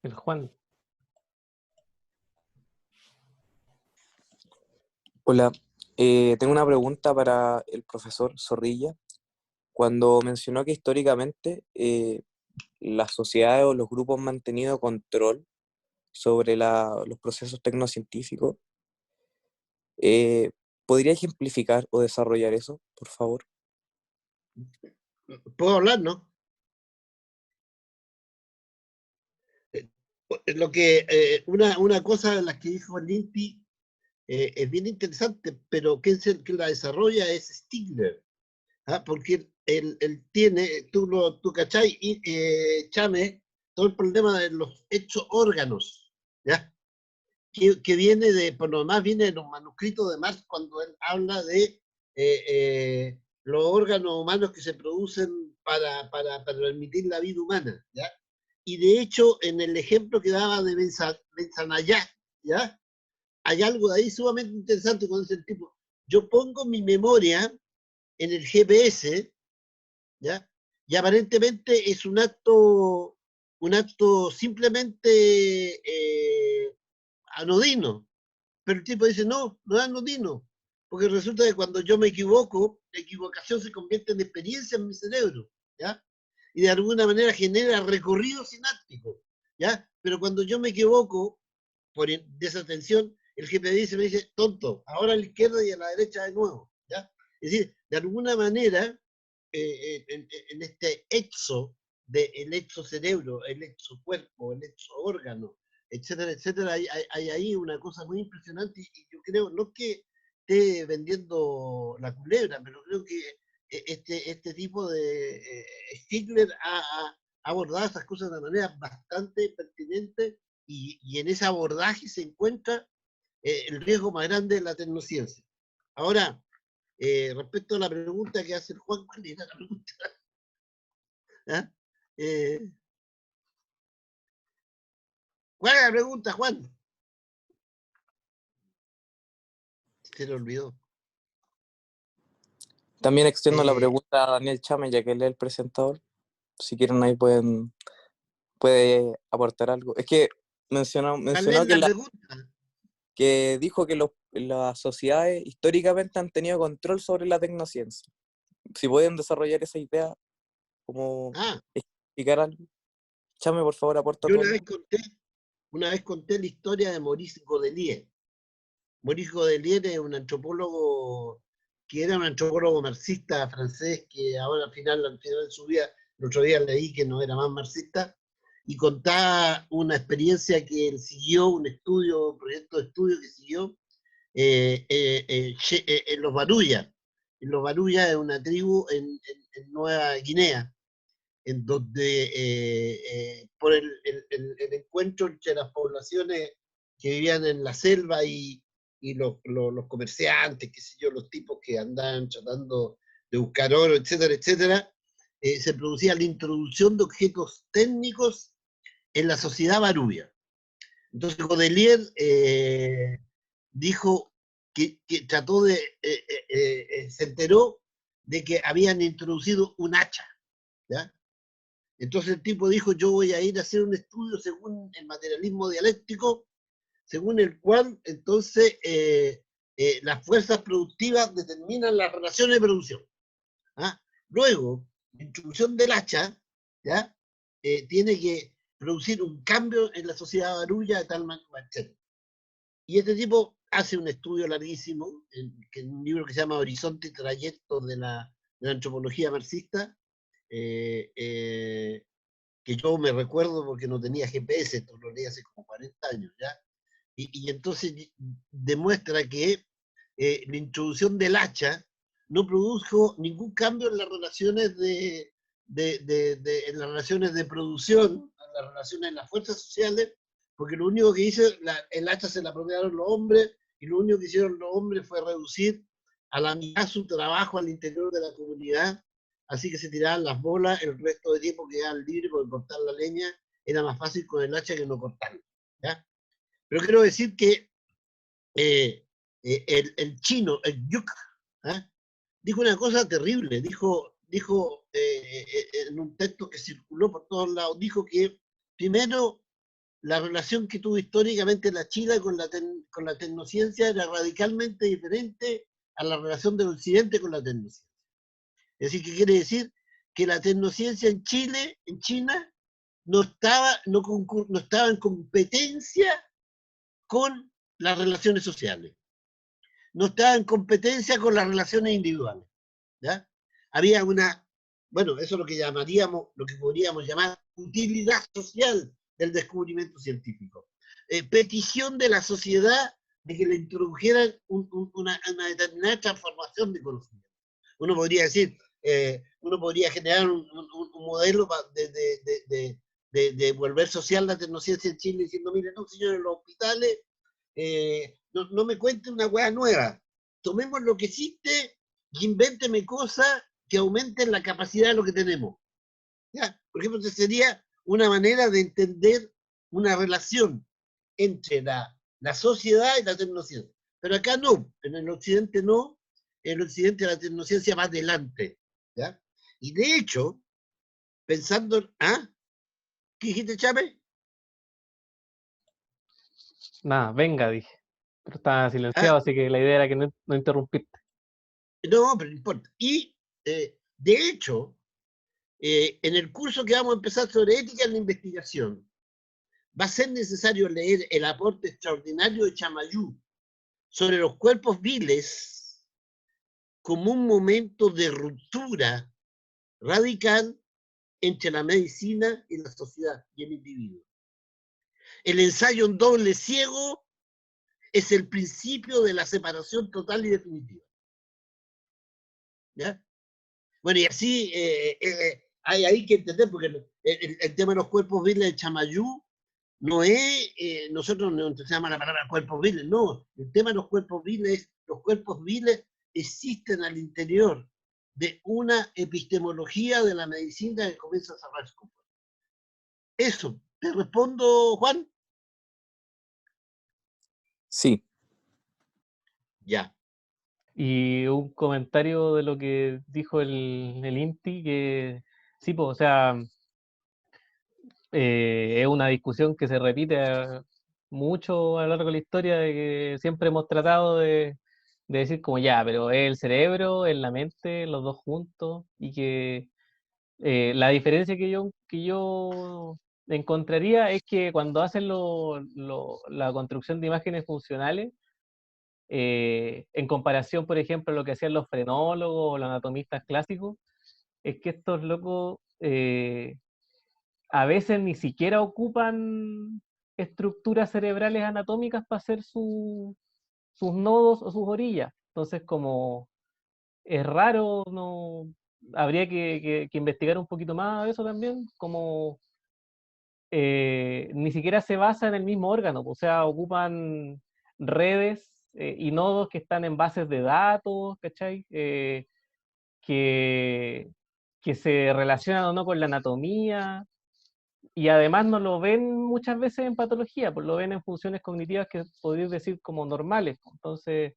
El Juan. Hola, tengo una pregunta para el profesor Zorrilla. Cuando mencionó que históricamente las sociedades o los grupos han mantenido control sobre los procesos tecnocientíficos, ¿podría ejemplificar o desarrollar eso, por favor? ¿Puedo hablar, no? Una cosa de las que dijo Linti es bien interesante, pero quien la desarrolla es Stigler, ¿ah? Porque él tiene, tú cachai, Chame, todo el problema de los hechos órganos, ¿ya? Que viene por lo demás viene de los manuscritos de Marx, cuando él habla de los órganos humanos que se producen para permitir la vida humana, ¿ya? Y de hecho, en el ejemplo que daba de Benzanayá, ¿ya? Hay algo de ahí sumamente interesante cuando dice el tipo, yo pongo mi memoria en el GPS, ¿ya? Y aparentemente es un acto simplemente anodino, Pero el tipo dice, no, no es anodino, porque resulta que cuando yo me equivoco, la equivocación se convierte en experiencia en mi cerebro, ¿ya? Y de alguna manera genera recorrido sináptico, ¿ya? Pero cuando yo me equivoco por desatención, el GPS me dice, tonto, ahora a la izquierda y a la derecha de nuevo, ¿ya? Es decir, de alguna manera, en este el exo cerebro, el exo cuerpo, el exo órgano, etcétera, etcétera, hay ahí una cosa muy impresionante y yo creo, no que esté vendiendo la culebra, pero creo que este tipo de Stigler ha abordado esas cosas de manera bastante pertinente y en ese abordaje se encuentra el riesgo más grande de la tecnociencia. Ahora, respecto a la pregunta que hace el Juan, ¿cuál era la pregunta? ¿Ah? ¿Cuál es la pregunta, Juan? Se le olvidó. También extiendo la pregunta a Daniel Chame, ya que él es el presentador. Si quieren ahí puede aportar algo. Es que mencionó que dijo que las sociedades históricamente han tenido control sobre la tecnociencia. Si pueden desarrollar esa idea, como explicar algo. Chame, por favor, aporta Yo todo. una vez conté la historia de Maurice Godelier. Maurice Godelier es un antropólogo que era un antropólogo marxista francés que ahora al final de su vida, el otro día leí que no era más marxista, y contaba una experiencia que él siguió, un proyecto de estudio que siguió en los Baruya. En los Baruya es una tribu en Nueva Guinea, en donde por el encuentro entre las poblaciones que vivían en la selva y los comerciantes, qué sé yo, los tipos que andaban tratando de buscar oro, etcétera, etcétera, se producía la introducción de objetos técnicos en la sociedad baruya. Entonces Godelier dijo que trató se enteró de que habían introducido un hacha, ¿ya? Entonces el tipo dijo, yo voy a ir a hacer un estudio según el materialismo dialéctico, según el cual entonces las fuerzas productivas determinan las relaciones de producción. ¿Ah? Luego, la introducción del hacha, ¿ya? Tiene que producir un cambio en la sociedad barulla de tal manera, etc. Y este tipo hace un estudio larguísimo, en un libro que se llama Horizonte y Trayectos de la antropología marxista, que yo me recuerdo porque no tenía GPS, esto lo leí hace como 40 años, ¿ya? Y entonces demuestra que la introducción del hacha no produjo ningún cambio en las relaciones en las relaciones de producción, en las relaciones en las fuerzas sociales, porque lo único que hizo, el hacha se la apropiaron los hombres, y lo único que hicieron los hombres fue reducir a la mitad su trabajo al interior de la comunidad, así que se tiraban las bolas, el resto de tiempo quedaban libres porque cortar la leña era más fácil con el hacha que no cortarla, ¿ya? Pero quiero decir que el chino, el Yuk, ¿eh? Dijo una cosa terrible, dijo en un texto que circuló por todos lados, dijo que primero la relación que tuvo históricamente la China con la tecnociencia era radicalmente diferente a la relación del Occidente con la tecnociencia. Es decir, ¿qué quiere decir? Que la tecnociencia en China, no estaba en competencia con las relaciones sociales. No estaba en competencia con las relaciones individuales. ¿Ya? Había bueno, eso es lo que podríamos llamar utilidad social del descubrimiento científico. Petición de la sociedad de que le introdujeran una determinada transformación de conocimiento. Uno podría decir, uno podría generar un modelo de volver social la tecnociencia en Chile diciendo, miren, no, señores, los hospitales, no me cuente una hueá nueva. Tomemos lo que existe y invénteme cosas que aumenten la capacidad de lo que tenemos. ¿Ya? Por ejemplo, sería una manera de entender una relación entre la sociedad y la tecnociencia. Pero acá no, en el Occidente no, en el Occidente la tecnociencia va adelante. ¿Ya? Y de hecho, pensando, ¿qué dijiste, Chame? Nada, venga, dije. Pero está silenciado, así que la idea era que no interrumpiste. No, pero no importa. Y, de hecho, en el curso que vamos a empezar sobre ética en la investigación, va a ser necesario leer el aporte extraordinario de Chamayú sobre los cuerpos viles como un momento de ruptura radical entre la medicina y la sociedad y el individuo. El ensayo en doble ciego es el principio de la separación total y definitiva. ¿Ya? Bueno, y así hay que entender, porque el tema de los cuerpos viles de Chamayú no es, nosotros no utilizamos la palabra cuerpos viles, no. El tema de los cuerpos viles existen al interior de una epistemología de la medicina que comienza a cerrar su cuerpo. Eso, ¿te respondo, Juan? Sí, Ya. Y un comentario de lo que dijo el Inti, que sí, pues, o sea, es una discusión que se repite mucho a lo largo de la historia, de que siempre hemos tratado de decir como ya, pero es el cerebro, es la mente, los dos juntos, y que la diferencia que yo encontraría es que cuando hacen la construcción de imágenes funcionales, en comparación, por ejemplo, a lo que hacían los frenólogos o los anatomistas clásicos, es que estos locos a veces ni siquiera ocupan estructuras cerebrales anatómicas para hacer sus nodos o sus orillas. Entonces, como es raro, no habría que investigar un poquito más de eso también, como ni siquiera se basa en el mismo órgano, o sea, ocupan redes y nodos que están en bases de datos, ¿cachai? Que, que se relacionan o no con la anatomía, y además no lo ven muchas veces en patología, pues lo ven en funciones cognitivas que podrías decir como normales. Entonces,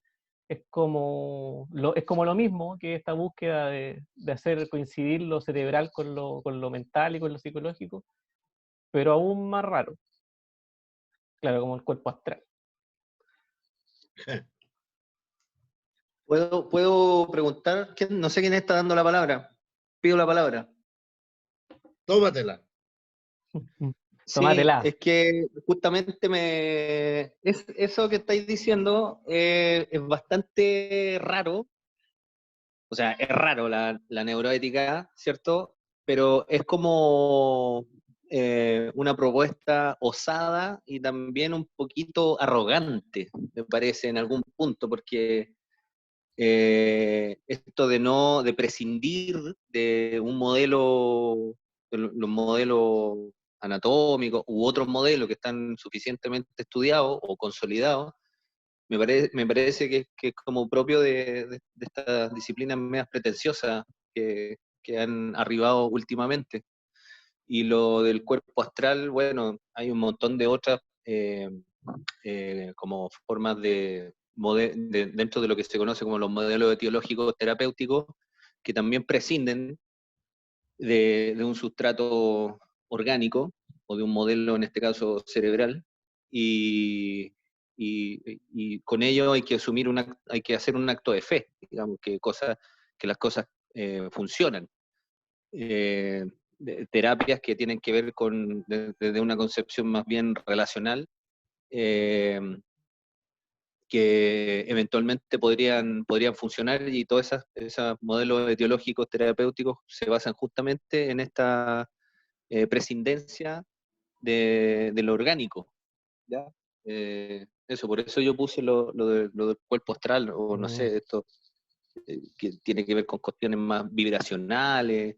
es como lo mismo que esta búsqueda de hacer coincidir lo cerebral con lo mental y con lo psicológico, pero aún más raro. Claro, como el cuerpo astral. ¿Puedo preguntar? No sé quién está dando la palabra. Pido la palabra. Tómatela. Sí, Tómatela. es que justamente eso que estáis diciendo es bastante raro. O sea, es raro la neuroética, ¿cierto? Pero es como una propuesta osada y también un poquito arrogante, me parece, en algún punto, porque esto de prescindir de un modelo, de los modelos anatómicos u otros modelos que están suficientemente estudiados o consolidados, me parece que es como propio de estas disciplinas medias pretenciosas que han arribado últimamente. Y lo del cuerpo astral, bueno, hay un montón de otras como formas dentro de lo que se conoce como los modelos etiológicos terapéuticos, que también prescinden de un sustrato orgánico, o de un modelo, en este caso, cerebral, y con ello hay que hay que hacer un acto de fe, digamos, que las cosas funcionan. Terapias que tienen que ver desde una concepción más bien relacional, que eventualmente podrían funcionar, y todos esos modelos etiológicos terapéuticos se basan justamente en esta prescindencia de lo orgánico, ¿ya? Eso, por eso yo puse lo del cuerpo astral, o no sé, esto que tiene que ver con cuestiones más vibracionales,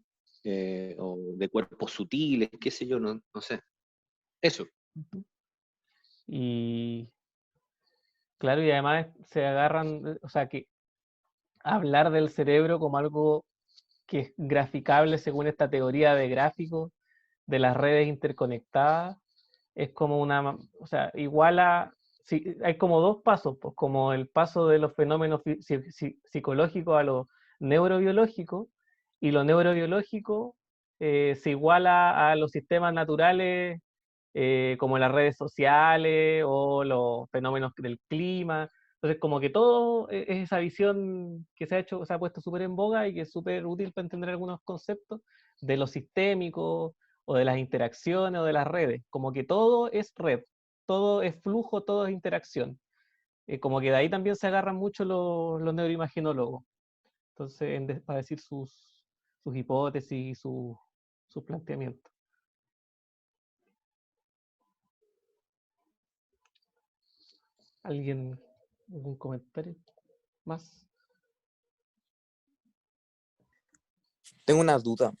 o de cuerpos sutiles, qué sé yo, no sé. Eso. Y claro, y además se agarran, o sea, que hablar del cerebro como algo que es graficable según esta teoría de gráficos de las redes interconectadas, es como o sea, igual sí, hay como dos pasos, pues como el paso de los fenómenos psicológicos a lo neurobiológico, y lo neurobiológico se iguala a los sistemas naturales como las redes sociales o los fenómenos del clima. Entonces, como que todo es esa visión que se ha puesto súper en boga y que es súper útil para entender algunos conceptos de lo sistémico o de las interacciones o de las redes. Como que todo es red, todo es flujo, todo es interacción. Como que de ahí también se agarran mucho los neuroimaginólogos. Entonces, para decir sus hipótesis y sus planteamientos. ¿Alguien, algún comentario más? Tengo una duda.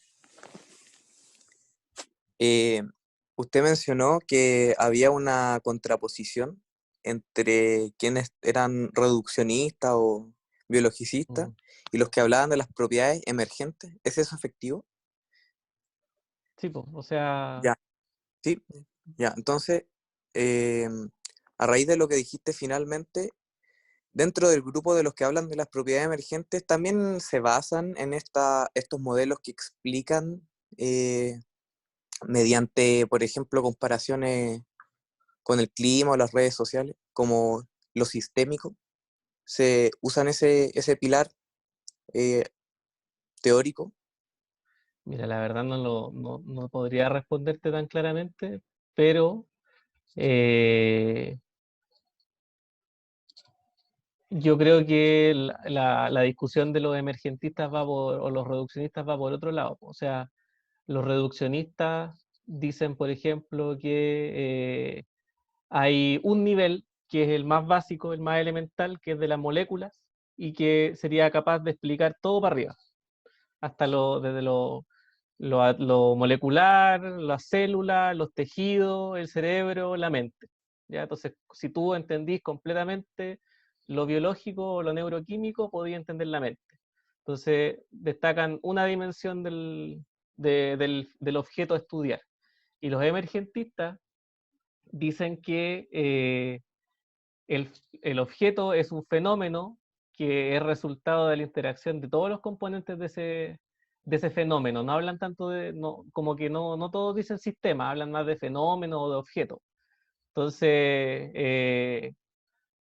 Usted mencionó que había una contraposición entre quienes eran reduccionistas o biologicistas y los que hablaban de las propiedades emergentes. ¿Es eso efectivo? Sí, pues, o sea, Ya, sí, ya. Entonces, a raíz de lo que dijiste finalmente, dentro del grupo de los que hablan de las propiedades emergentes, también se basan en estos modelos que explican mediante, por ejemplo, comparaciones con el clima o las redes sociales, como lo sistémico. Se usan ese pilar eh, teórico. mira, la verdad no podría responderte tan claramente, pero yo creo que la discusión de los emergentistas o los reduccionistas va por otro lado. O sea, los reduccionistas dicen, por ejemplo, que hay un nivel que es el más básico, el más elemental, que es de las moléculas, y que sería capaz de explicar todo para arriba, hasta desde lo molecular, las células, los tejidos, el cerebro, la mente. ¿Ya? Entonces, si tú entendís completamente lo biológico o lo neuroquímico, podías entender la mente. Entonces, destacan una dimensión del objeto a estudiar. Y los emergentistas dicen que el objeto es un fenómeno que es resultado de la interacción de todos los componentes de ese fenómeno. No hablan tanto como que no todos dicen sistema, hablan más de fenómeno o de objeto. Entonces,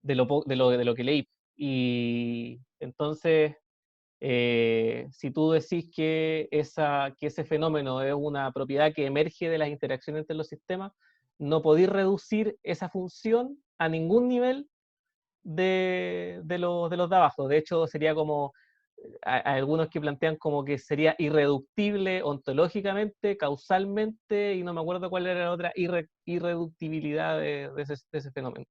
de lo que leí. Y entonces, si tú decís que ese fenómeno es una propiedad que emerge de las interacciones entre los sistemas, no podéis reducir esa función a ningún nivel de los de abajo. De hecho, sería como, hay algunos que plantean como que sería irreductible ontológicamente, causalmente, y no me acuerdo cuál era la otra irreductibilidad de ese fenómeno.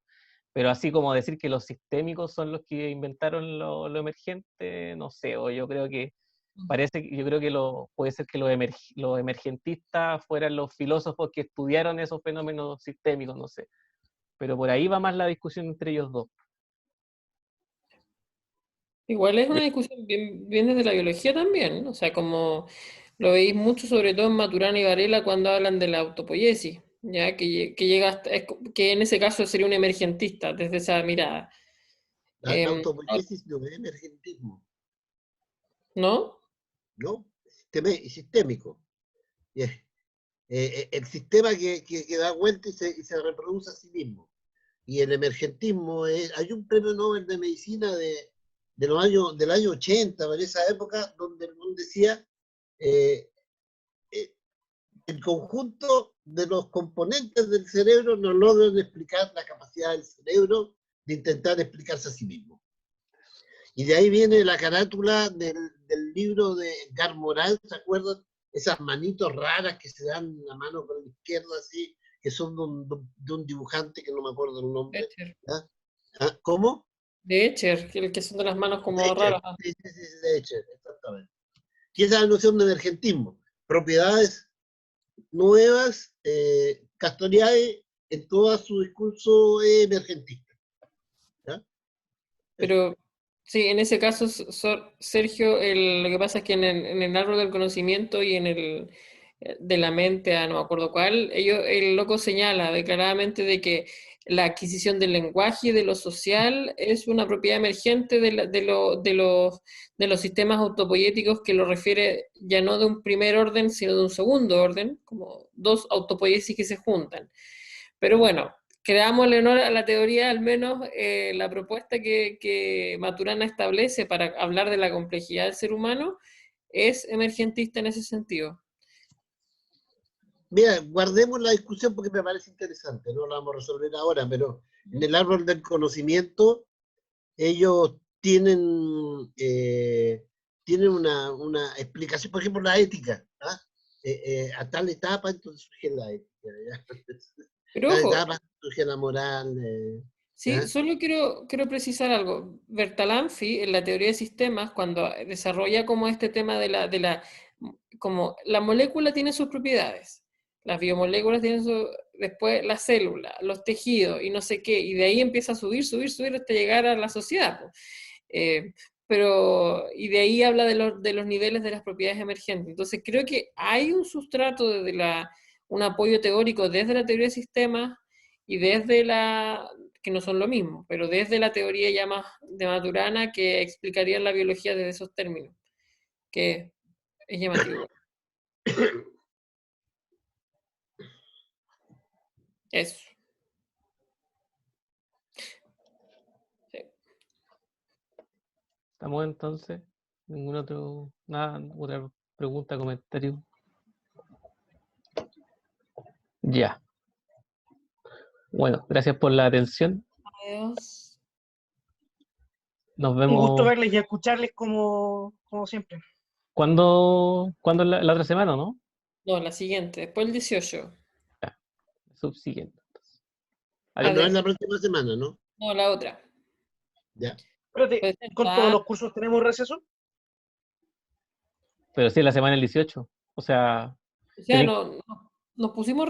Pero así como decir que los sistémicos son los que inventaron lo emergente, no sé, o yo creo que puede ser que los emergentistas fueran los filósofos que estudiaron esos fenómenos sistémicos, no sé. Pero por ahí va más la discusión entre ellos dos. Igual es una discusión bien desde la biología también, ¿no? O sea, como lo veis mucho, sobre todo en Maturana y Varela, cuando hablan de la autopoiesis, ya que llega que en ese caso sería un emergentista desde esa mirada. La Em, autopoiesis no es emergentismo, ¿No? ¿no? Sistémico. Y el sistema que da vuelta y se reproduce a sí mismo. Y el emergentismo hay un premio Nobel de Medicina del año 80, de esa época, donde decía eh, el conjunto de los componentes del cerebro no logran explicar la capacidad del cerebro de intentar explicarse a sí mismo. Y de ahí viene la carátula del libro de Edgar Morin, ¿se acuerdan? Esas manitos raras que se dan la mano con la izquierda así, que son de un dibujante que no me acuerdo el nombre. ¿Cómo? De Escher, el que son de las manos como De raras. Escher, exactamente. Y esa es la noción de emergentismo. Propiedades nuevas, Castoriadis en todo su discurso emergentista. ¿Ya? Pero sí, en ese caso, Sergio, lo que pasa es que en el árbol del conocimiento y en el de la mente, no me acuerdo cuál, el loco señala declaradamente de que la adquisición del lenguaje y de lo social es una propiedad emergente de los sistemas autopoéticos, que lo refiere ya no de un primer orden, sino de un segundo orden, como dos autopoiesis que se juntan. Pero bueno, creámosle honor a la teoría, al menos la propuesta que Maturana establece para hablar de la complejidad del ser humano es emergentista en ese sentido. Mira, guardemos la discusión porque me parece interesante, no la vamos a resolver ahora, pero en el árbol del conocimiento ellos tienen, tienen una explicación, por ejemplo, la ética, ¿ah? A tal etapa entonces surge la ética, ¿ya? Pero Tal ojo, etapa surge la moral, sí, ¿ya? solo quiero precisar algo. Bertalanffy, en la teoría de sistemas, cuando desarrolla como este tema como la molécula tiene sus propiedades, las biomoléculas tienen después la célula, los tejidos y no sé qué, y de ahí empieza a subir hasta llegar a la sociedad, po. Y de ahí habla de los niveles de las propiedades emergentes. Entonces creo que hay un sustrato un apoyo teórico desde la teoría de sistemas y desde que no son lo mismo, pero desde la teoría ya más de Maturana, que explicaría la biología desde esos términos, que es llamativo. Eso. Sí. ¿Estamos entonces? ¿Ningún otro, nada, otra pregunta, comentario? Ya. Bueno, gracias por la atención. Adiós. Nos Un gusto vemos. verles y escucharles como siempre. ¿Cuándo la otra semana, no? No, la siguiente, después el 18. Ya, subsiguiente. Ah, no es Adiós. la próxima semana, ¿no? No, la otra. Ya. Espérate, Puede ser ¿con todos más. los cursos tenemos receso? Pero sí, la semana del 18. O sea, O sea, nos pusimos